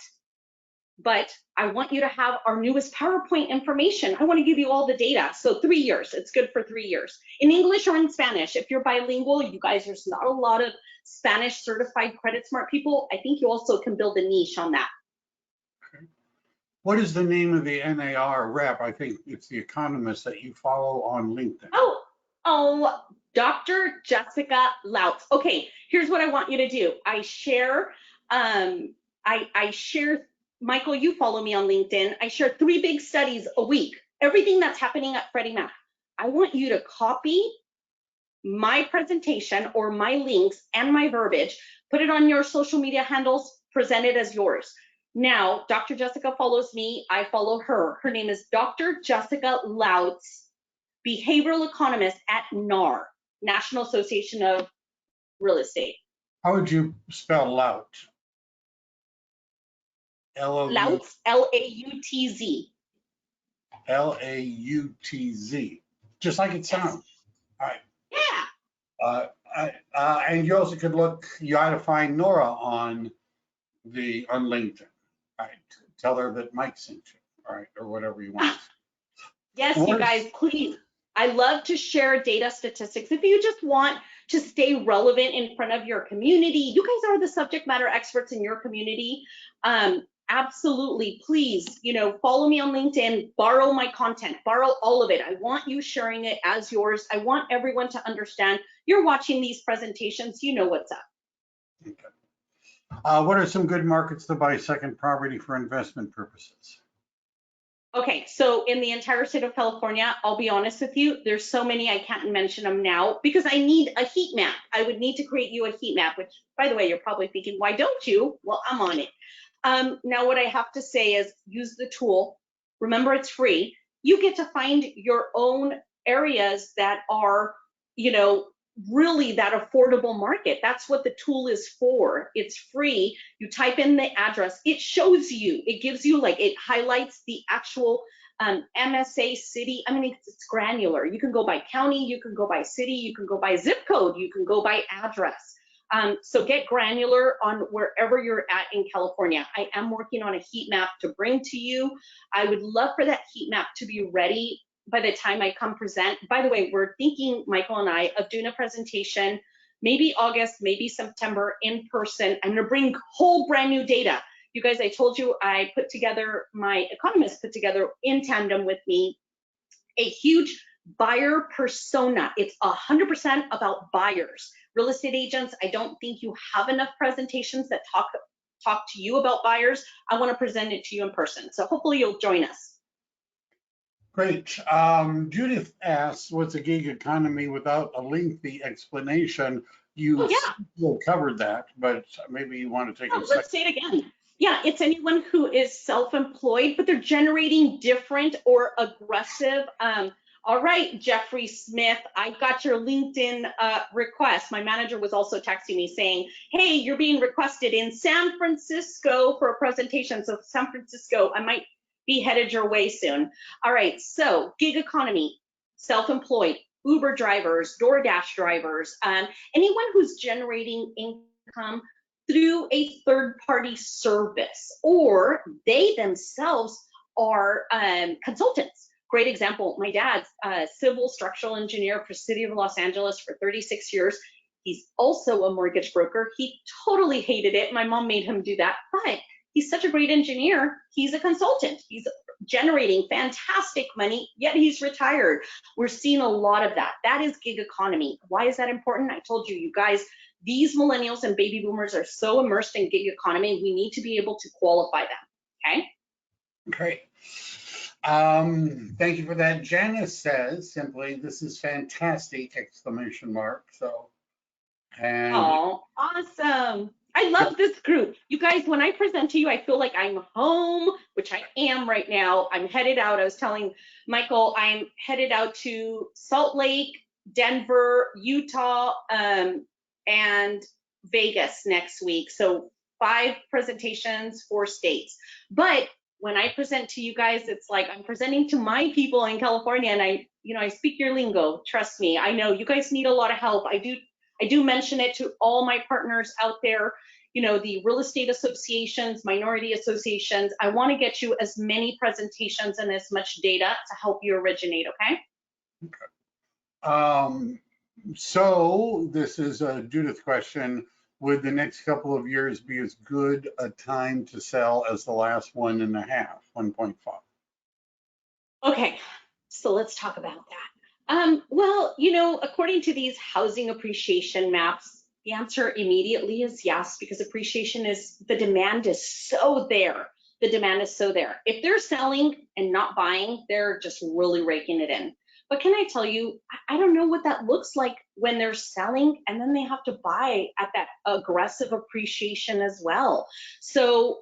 I want you to have our newest PowerPoint information. I want to give you all the data. So 3 years, it's good for 3 years. In English or in Spanish, if you're bilingual, you guys, there's not a lot of Spanish certified Credit Smart people. I think you also can build a niche on that. Okay. What is the name of the NAR rep? I think it's the economist that you follow on LinkedIn. Oh, Dr. Jessica Lautz. Okay, here's what I want you to do. I share, Michael, you follow me on LinkedIn. I share 3 big studies a week, everything that's happening at Freddie Mac. I want you to copy my presentation or my links and my verbiage, put it on your social media handles, present it as yours. Now, Dr. Jessica follows me, I follow her. Her name is Dr. Jessica Lautz, behavioral economist at NAR, National Association of Real Estate. How would you spell Lout? Lautz, L-A-U-T-Z. L-A-U-T-Z, just like it sounds. All right. Yeah. And you also could look, you ought to find Nora on LinkedIn. All right. Tell her that Mike sent you, all right, or whatever you want. Yes, you guys, please. I love to share data statistics. If you just want to stay relevant in front of your community, you guys are the subject matter experts in your community. Absolutely, please, follow me on LinkedIn, borrow my content, borrow all of it. I want you sharing it as yours. I want everyone to understand you're watching these presentations, you know what's up. Okay. What are some good markets to buy second property for investment purposes? Okay, so in the entire state of California, I'll be honest with you, there's so many I can't mention them now because I need a heat map. I would need to create you a heat map, which, by the way, you're probably thinking, why don't you? Well, I'm on it. Now, what I have to say is use the tool. Remember, it's free. You get to find your own areas that are, really that affordable market. That's what the tool is for. It's free. You type in the address. It shows you. It gives you, it highlights the actual MSA city. I mean, it's granular. You can go by county. You can go by city. You can go by zip code. You can go by address. So get granular on wherever you're at in California. I am working on a heat map to bring to you. I would love for that heat map to be ready by the time I come present. By the way, we're thinking, Michael and I, of doing a presentation, maybe August, maybe September in person. I'm gonna bring whole brand new data. You guys, I told you I put together, my economist put together in tandem with me, a huge buyer persona. It's 100% about buyers. Real estate agents, I don't think you have enough presentations that talk to you about buyers. I want to present it to you in person. So hopefully you'll join us. Great. Judith asks, what's a gig economy without a lengthy explanation? You covered that, but maybe you want to take a second. Let's say it again. Yeah, it's anyone who is self-employed, but they're generating different or aggressive. All right, Jeffrey Smith, I got your LinkedIn request. My manager was also texting me saying, hey, you're being requested in San Francisco for a presentation. So San Francisco, I might be headed your way soon. All right, so gig economy, self-employed, Uber drivers, DoorDash drivers, anyone who's generating income through a third-party service, or they themselves are consultants. Great example, my dad's a civil structural engineer for City of Los Angeles for 36 years. He's also a mortgage broker. He totally hated it. My mom made him do that, but he's such a great engineer. He's a consultant. He's generating fantastic money, yet he's retired. We're seeing a lot of that. That is gig economy. Why is that important? I told you, you guys, these millennials and baby boomers are so immersed in gig economy, we need to be able to qualify them, okay? Great. Thank you for that. Janice says simply, this is fantastic, exclamation mark. So, and oh, awesome. I love this group. You guys, when I present to you, I feel like I'm home, which I am right now. I'm headed out. I was telling Michael, I'm headed out to Salt Lake, Denver, Utah, and Vegas next week. So 5 presentations, 4 states. But when I present to you guys, it's like I'm presenting to my people in California, and I speak your lingo. Trust me, I know you guys need a lot of help. I do mention it to all my partners out there, the real estate associations, minority associations. I want to get you as many presentations and as much data to help you originate, okay? So this is a Judith question. Would the next couple of years be as good a time to sell as the last 1.5? Okay, so let's talk about that. Well, according to these housing appreciation maps, the answer immediately is yes, because appreciation the demand is so there. The demand is so there. If they're selling and not buying, they're just really raking it in. But can I tell you, I don't know what that looks like when they're selling and then they have to buy at that aggressive appreciation as well. So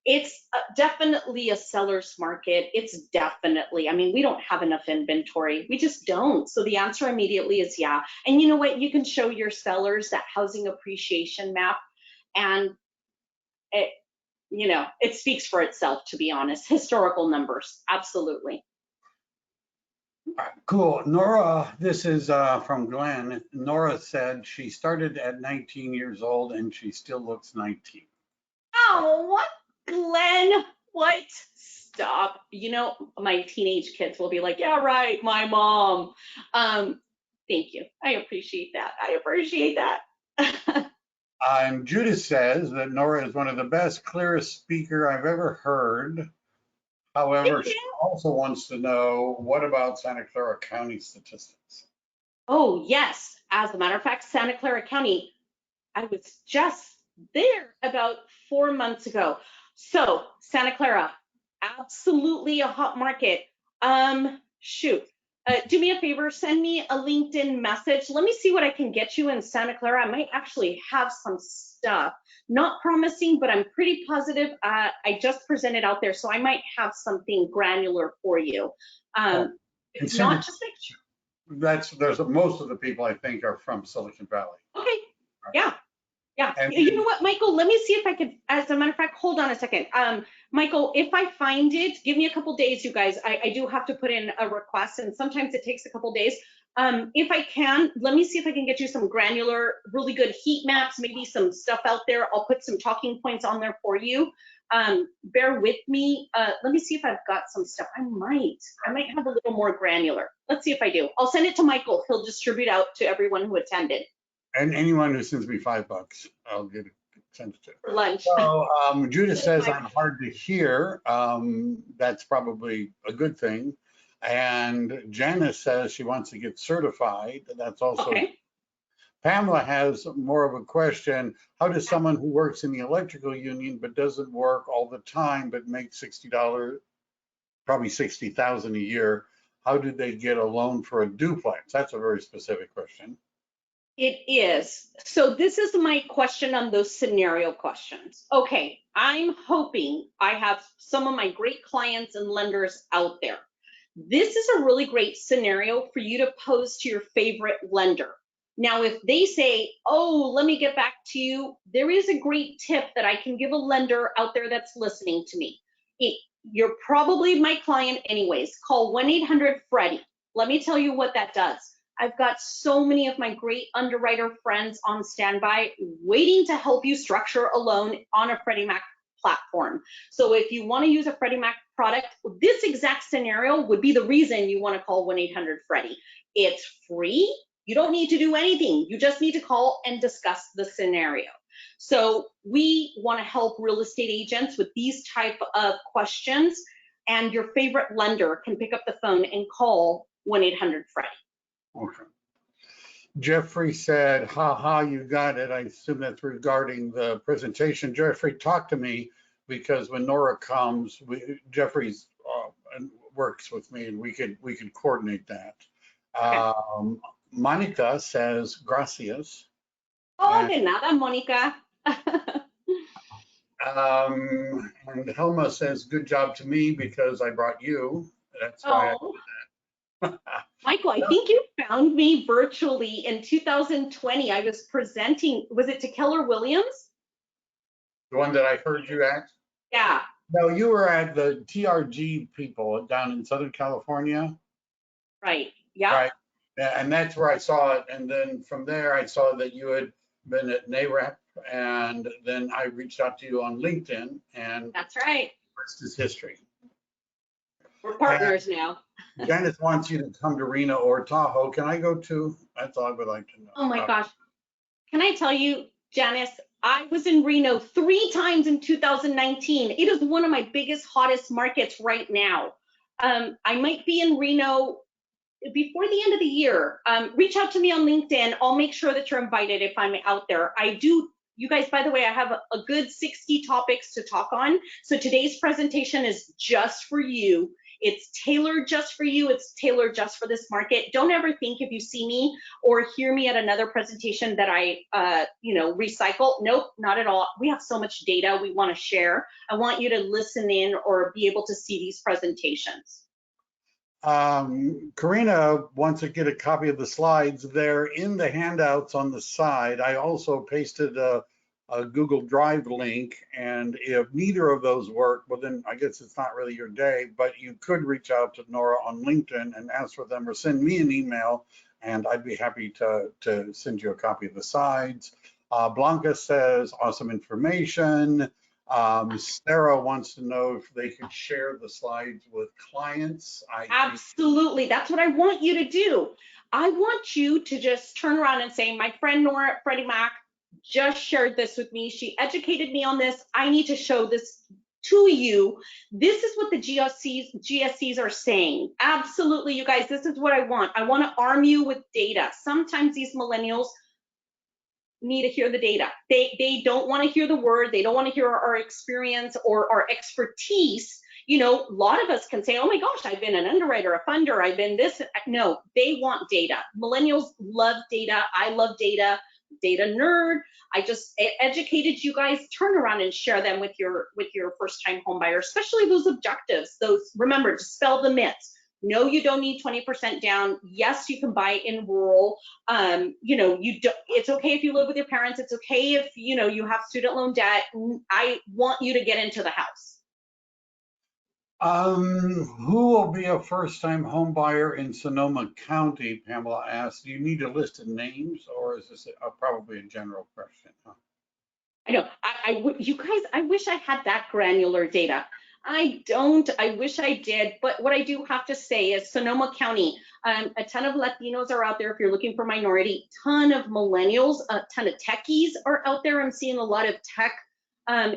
it's definitely a seller's market. It's definitely, we don't have enough inventory. We just don't. So the answer immediately is yeah. And you know what? You can show your sellers that housing appreciation map, and it speaks for itself, to be honest. Historical numbers, absolutely. Cool. Nora, this is from Glenn. Nora said she started at 19 years old and she still looks 19. Oh, what? Glenn, what? Stop. My teenage kids will be like, yeah, right, my mom. Thank you. I appreciate that. And Judith says that Nora is one of the best, clearest speaker I've ever heard. However, she also wants to know, what about Santa Clara County statistics? Oh, yes. As a matter of fact, Santa Clara County, I was just there about 4 months ago. So Santa Clara, absolutely a hot market. Do me a favor, send me a LinkedIn message. Let me see what I can get you in Santa Clara. I might actually have some stuff. Not promising, but I'm pretty positive. I just presented out there, so I might have something granular for you. It's not just there's most of the people I think are from Silicon Valley. Okay. Yeah. Yeah. And you know what, Michael? Let me see if I could. As a matter of fact, hold on a second. Michael, if I find it, give me a couple days, you guys. I do have to put in a request, and sometimes it takes a couple days. If I can, let me see if I can get you some granular, really good heat maps, maybe some stuff out there. I'll put some talking points on there for you. Bear with me. Let me see if I've got some stuff. I might have a little more granular. Let's see if I do. I'll send it to Michael. He'll distribute out to everyone who attended. And anyone who sends me $5, I'll get it sent to. For lunch. So Judith says I'm hard to hear. That's probably a good thing. And Janice says she wants to get certified. That's also. Okay. Pamela has more of a question. How does someone who works in the electrical union but doesn't work all the time but makes $60, probably $60,000 a year, how do they get a loan for a duplex? That's a very specific question. It is. So this is my question on those scenario questions. Okay, I'm hoping I have some of my great clients and lenders out there. This is a really great scenario for you to pose to your favorite lender. Now, if they say, oh, let me get back to you, there is a great tip that I can give a lender out there that's listening to me. You're probably my client anyways. Call 1-800-FREDDIE. Let me tell you what that does. I've got so many of my great underwriter friends on standby waiting to help you structure a loan on a Freddie Mac platform. So if you want to use a Freddie Mac product, this exact scenario would be the reason you want to call 1-800-FREDDIE. It's free. You don't need to do anything. You just need to call and discuss the scenario. So we want to help real estate agents with these type of questions, and your favorite lender can pick up the phone and call 1-800-FREDDIE. Okay. Jeffrey said, ha, you got it. I assume that's regarding the presentation. Jeffrey, talk to me, because when Nora comes, Jeffrey's works with me, and we could coordinate that. Okay. Monica says, gracias. Oh, de nada, Monica. And Helma says, good job to me because I brought you. That's why I did that. Michael, I think you found me virtually in 2020. I was presenting, was it to Keller Williams? The one that I heard you at? Yeah. No, you were at the TRG people down in Southern California. Right, yeah. Right, and that's where I saw it. And then from there, I saw that you had been at NAREP, and then I reached out to you on LinkedIn, and that's right. The rest is history. We're partners now. Janice wants you to come to Reno or Tahoe. Can I go too? That's all I would like to know. Oh my gosh. Can I tell you, Janice, I was in Reno 3 times in 2019. It is one of my biggest, hottest markets right now. I might be in Reno before the end of the year. Reach out to me on LinkedIn. I'll make sure that you're invited if I'm out there. You guys, by the way, I have a good 60 topics to talk on. So today's presentation is just for you. It's tailored just for you. It's tailored just for this market. Don't ever think if you see me or hear me at another presentation that I, recycle. Nope, not at all. We have so much data we want to share. I want you to listen in or be able to see these presentations. Karina wants to get a copy of the slides. They're in the handouts on the side. I also pasted a Google Drive link, and if neither of those work, well then I guess it's not really your day, but you could reach out to Nora on LinkedIn and ask for them, or send me an email, and I'd be happy to send you a copy of the slides. Blanca says, awesome information. Sarah wants to know if they could share the slides with clients. Absolutely, that's what I want you to do. I want you to just turn around and say, my friend Nora at Freddie Mac just shared this with me. She educated me on this. I need to show this to you. This is what the GSCs are saying. Absolutely, you guys, this is what I want. I want to arm you with data. Sometimes these millennials need to hear the data. They don't want to hear the word. They don't want to hear our experience or our expertise. A lot of us can say, oh my gosh, I've been an underwriter, a funder, I've been this. No, they want data. Millennials love data. I love data. Data nerd. I just educated you guys. Turn around and share them with your first-time home buyer, especially those objectives. Remember, dispel the myths. No, you don't need 20% down. Yes, you can buy in rural. It's okay if you live with your parents. It's okay if you have student loan debt. I want you to get into the house. Who will be a first-time home buyer in Sonoma County? Pamela asked. Do you need a list of names, or is this probably a general question? Huh? I know, you guys, I wish I had that granular data. I don't, I wish I did, but what I do have to say is Sonoma County, a ton of Latinos are out there if you're looking for minority, ton of millennials, a ton of techies are out there. I'm seeing a lot of tech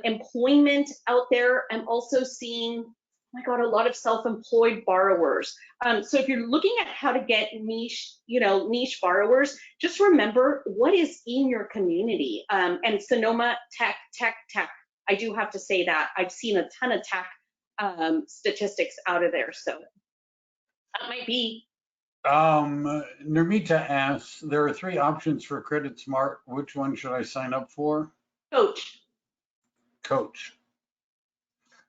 employment out there. I'm also seeing, oh my God, a lot of self-employed borrowers. So if you're looking at how to get niche, niche borrowers, just remember what is in your community. And Sonoma tech. I do have to say that I've seen a ton of tech statistics out of there. So that might be. Nirmita asks, there are 3 options for Credit Smart. Which one should I sign up for? Coach.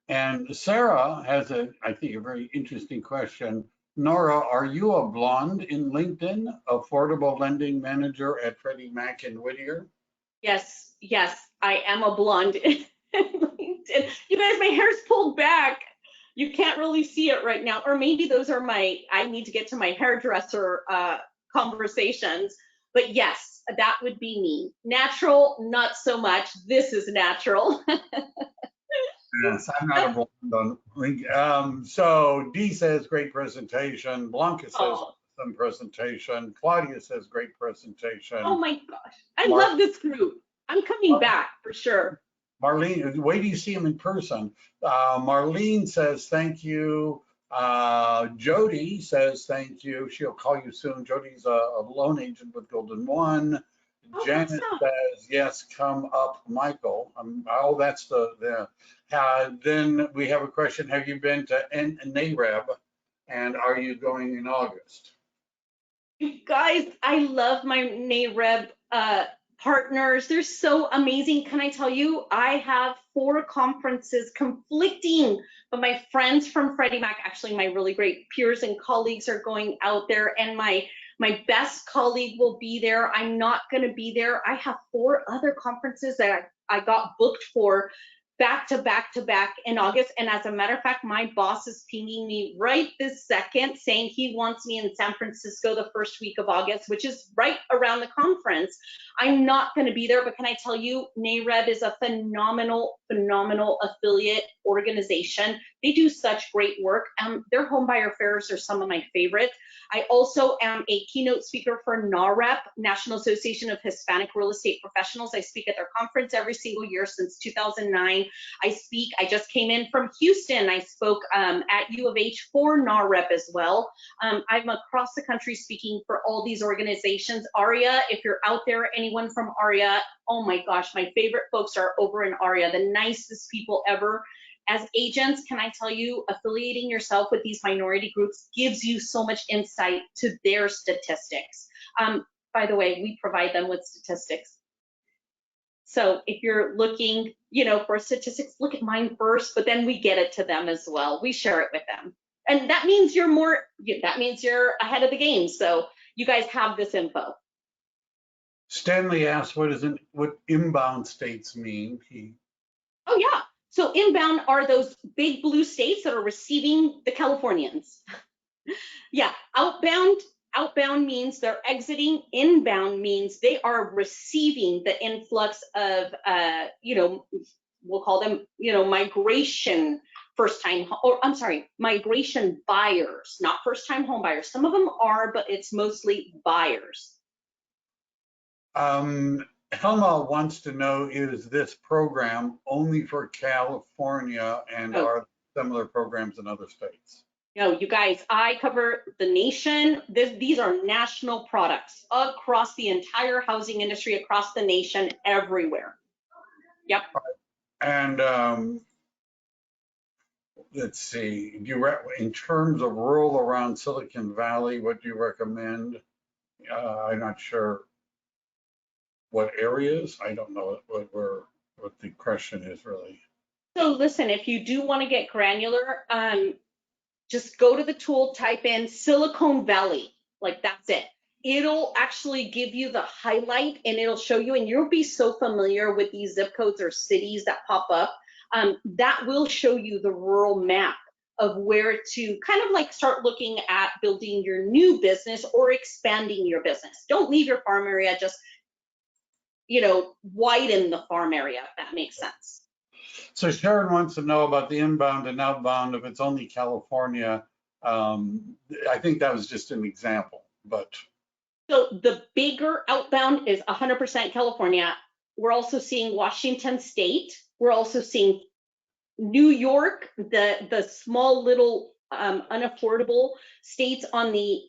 And Sarah has I think, a very interesting question. Nora, are you a blonde in LinkedIn, affordable lending manager at Freddie Mac in Whittier? Yes, I am a blonde in LinkedIn. You guys, my hair's pulled back. You can't really see it right now. Or maybe those are I need to get to my hairdresser conversations. But yes, that would be me. Natural, not so much. This is natural. Yes, I'm not a blonde on LinkedIn. So Dee says, great presentation. Blanca says, some presentation. Claudia says, great presentation. Oh my gosh, I love this group. I'm coming back for sure. Marlene, wait till you see him in person. Marlene says, thank you. Jody says, thank you. She'll call you soon. Jody's a loan agent with Golden One. Oh, Janet says, yes, come up, Michael. That's then we have a question. Have you been to NAREB, and are you going in August? You guys, I love my NAREB partners. They're so amazing. Can I tell you, I have 4 conferences conflicting, but my friends from Freddie Mac, actually my really great peers and colleagues are going out there, and my best colleague will be there. I'm not going to be there. I have 4 other conferences that I got booked for back to back in August. And as a matter of fact, my boss is pinging me right this second saying he wants me in San Francisco the first week of August, which is right around the conference. I'm not going to be there, but can I tell you, NAREB is a phenomenal affiliate organization. They do such great work. Their homebuyer fairs are some of my favorite. I also am a keynote speaker for NAREP, National Association of Hispanic Real Estate Professionals. I speak at their conference every single year since 2009. I just came in from Houston. I spoke at U of H for NAREP as well. I'm across the country speaking for all these organizations. ARIA, if you're out there, anyone from ARIA, oh my gosh, my favorite folks are over in ARIA, the nicest people ever. As agents, can I tell you, affiliating yourself with these minority groups gives you so much insight to their statistics. By the way, we provide them with statistics. So if you're looking, for statistics, look at mine first, but then we get it to them as well. We share it with them. And that means you're ahead of the game. So you guys have this info. Stanley asked, what inbound states mean? Oh yeah. So inbound are those big blue states that are receiving the Californians. Yeah, outbound means they're exiting. Inbound means they are receiving the influx of, we'll call them, migration migration buyers, not first-time home buyers. Some of them are, but it's mostly buyers. Helma wants to know, is this program only for California, and are similar programs in other states? No, you guys, I cover the nation. These are national products across the entire housing industry, across the nation, everywhere. Yep. And let's see, in terms of rural around Silicon Valley, what do you recommend? I'm not sure what areas. I don't know what the question is really. So listen, if you do want to get granular, just go to the tool, type in Silicon Valley, like that's it. It'll actually give you the highlight and it'll show you, and you'll be so familiar with these zip codes or cities that pop up. That will show you the rural map of where to kind of like start looking at building your new business or expanding your business. Don't leave your farm area, just, widen the farm area, if that makes sense. So Sharon wants to know about the inbound and outbound, if it's only California. I think that was just an example, but. So the bigger outbound is 100% California. We're also seeing Washington State. We're also seeing New York, the small little unaffordable states on the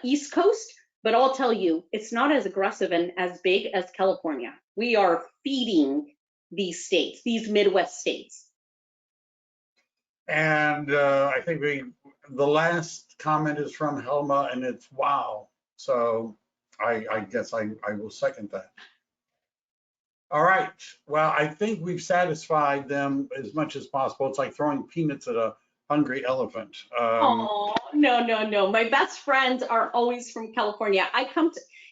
East Coast. But I'll tell you, it's not as aggressive and as big as California. We are feeding these states, these Midwest states. And I think the last comment is from Helma, and it's wow. So I guess I will second that. All right. Well, I think we've satisfied them as much as possible. It's like throwing peanuts at a hungry elephant. Oh, no. My best friends are always from California.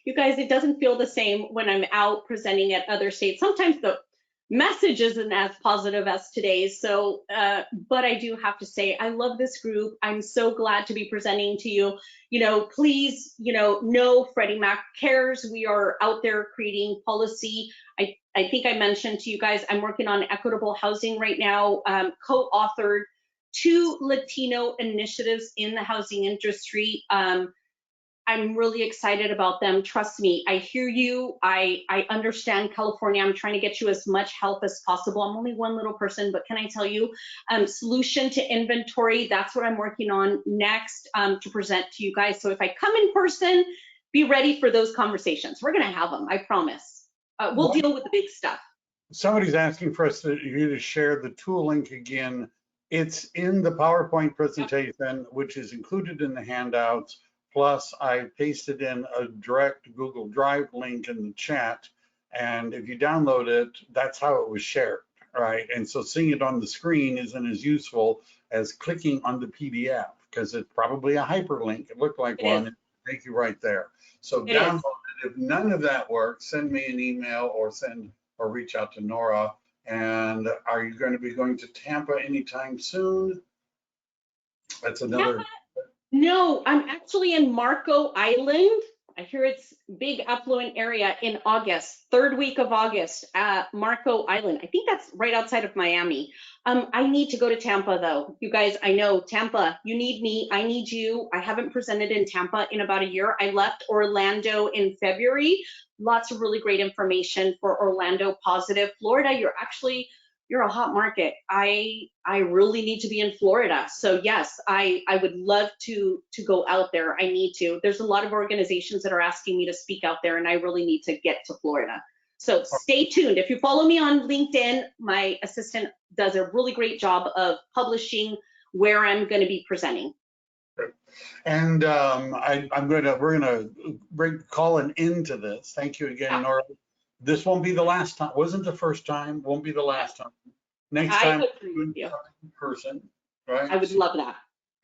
You guys, it doesn't feel the same when I'm out presenting at other states. Sometimes the message isn't as positive as today's. So, but I do have to say, I love this group. I'm so glad to be presenting to you. Please, know Freddie Mac cares. We are out there creating policy. I think I mentioned to you guys, I'm working on equitable housing right now, co-authored 2 Latino initiatives in the housing industry. I'm really excited about them. Trust me, I hear you. I understand California. I'm trying to get you as much help as possible. I'm only one little person, but can I tell you, solution to inventory, that's what I'm working on next to present to you guys. So if I come in person, be ready for those conversations. We're gonna have them, I promise. We'll deal with the big stuff. Somebody's asking for you to share the tool link again. It's in the PowerPoint presentation, which is included in the handouts. Plus, I pasted in a direct Google Drive link in the chat. And if you download it, that's how it was shared, right? And so seeing it on the screen isn't as useful as clicking on the PDF, because it's probably a hyperlink. It looked like one. It'll take you right there. So download it. If none of that works, send me an email or reach out to Nora. And are you going to be going to Tampa anytime soon? That's another. No, I'm actually in Marco Island. I hear it's big affluent area in August, 3rd week of August at Marco Island. I think that's right outside of Miami. I need to go to Tampa though. You guys, I know Tampa, you need me, I need you. I haven't presented in Tampa in about a year. I left Orlando in February. Lots of really great information for Orlando positive. Florida, you're a hot market. I really need to be in Florida. So yes, I would love to go out there. I need to. There's a lot of organizations that are asking me to speak out there, and I really need to get to Florida. So stay tuned. If you follow me on LinkedIn, my assistant does a really great job of publishing where I'm going to be presenting. And we're gonna call an end to this. Thank you again, Nora. This won't be the last time. Wasn't the first time. Won't be the last time. Next time, in person, right? I would love that.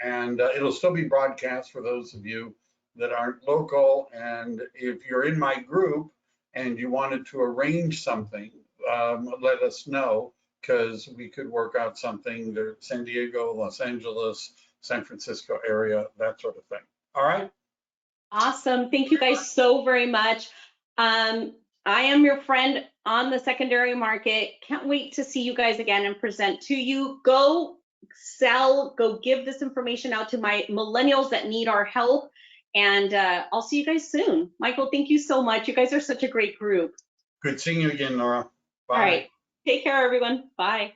And it'll still be broadcast for those of you that aren't local. And if you're in my group and you wanted to arrange something, let us know, because we could work out something. There, San Diego, Los Angeles, San Francisco area, that sort of thing. All right. Awesome. Thank you guys so very much. I am your friend on the secondary market. Can't wait to see you guys again and present to you. Go sell, go give this information out to my millennials that need our help. And I'll see you guys soon. Michael, thank you so much. You guys are such a great group. Good seeing you again, Nora. Bye. All right. Take care, everyone. Bye.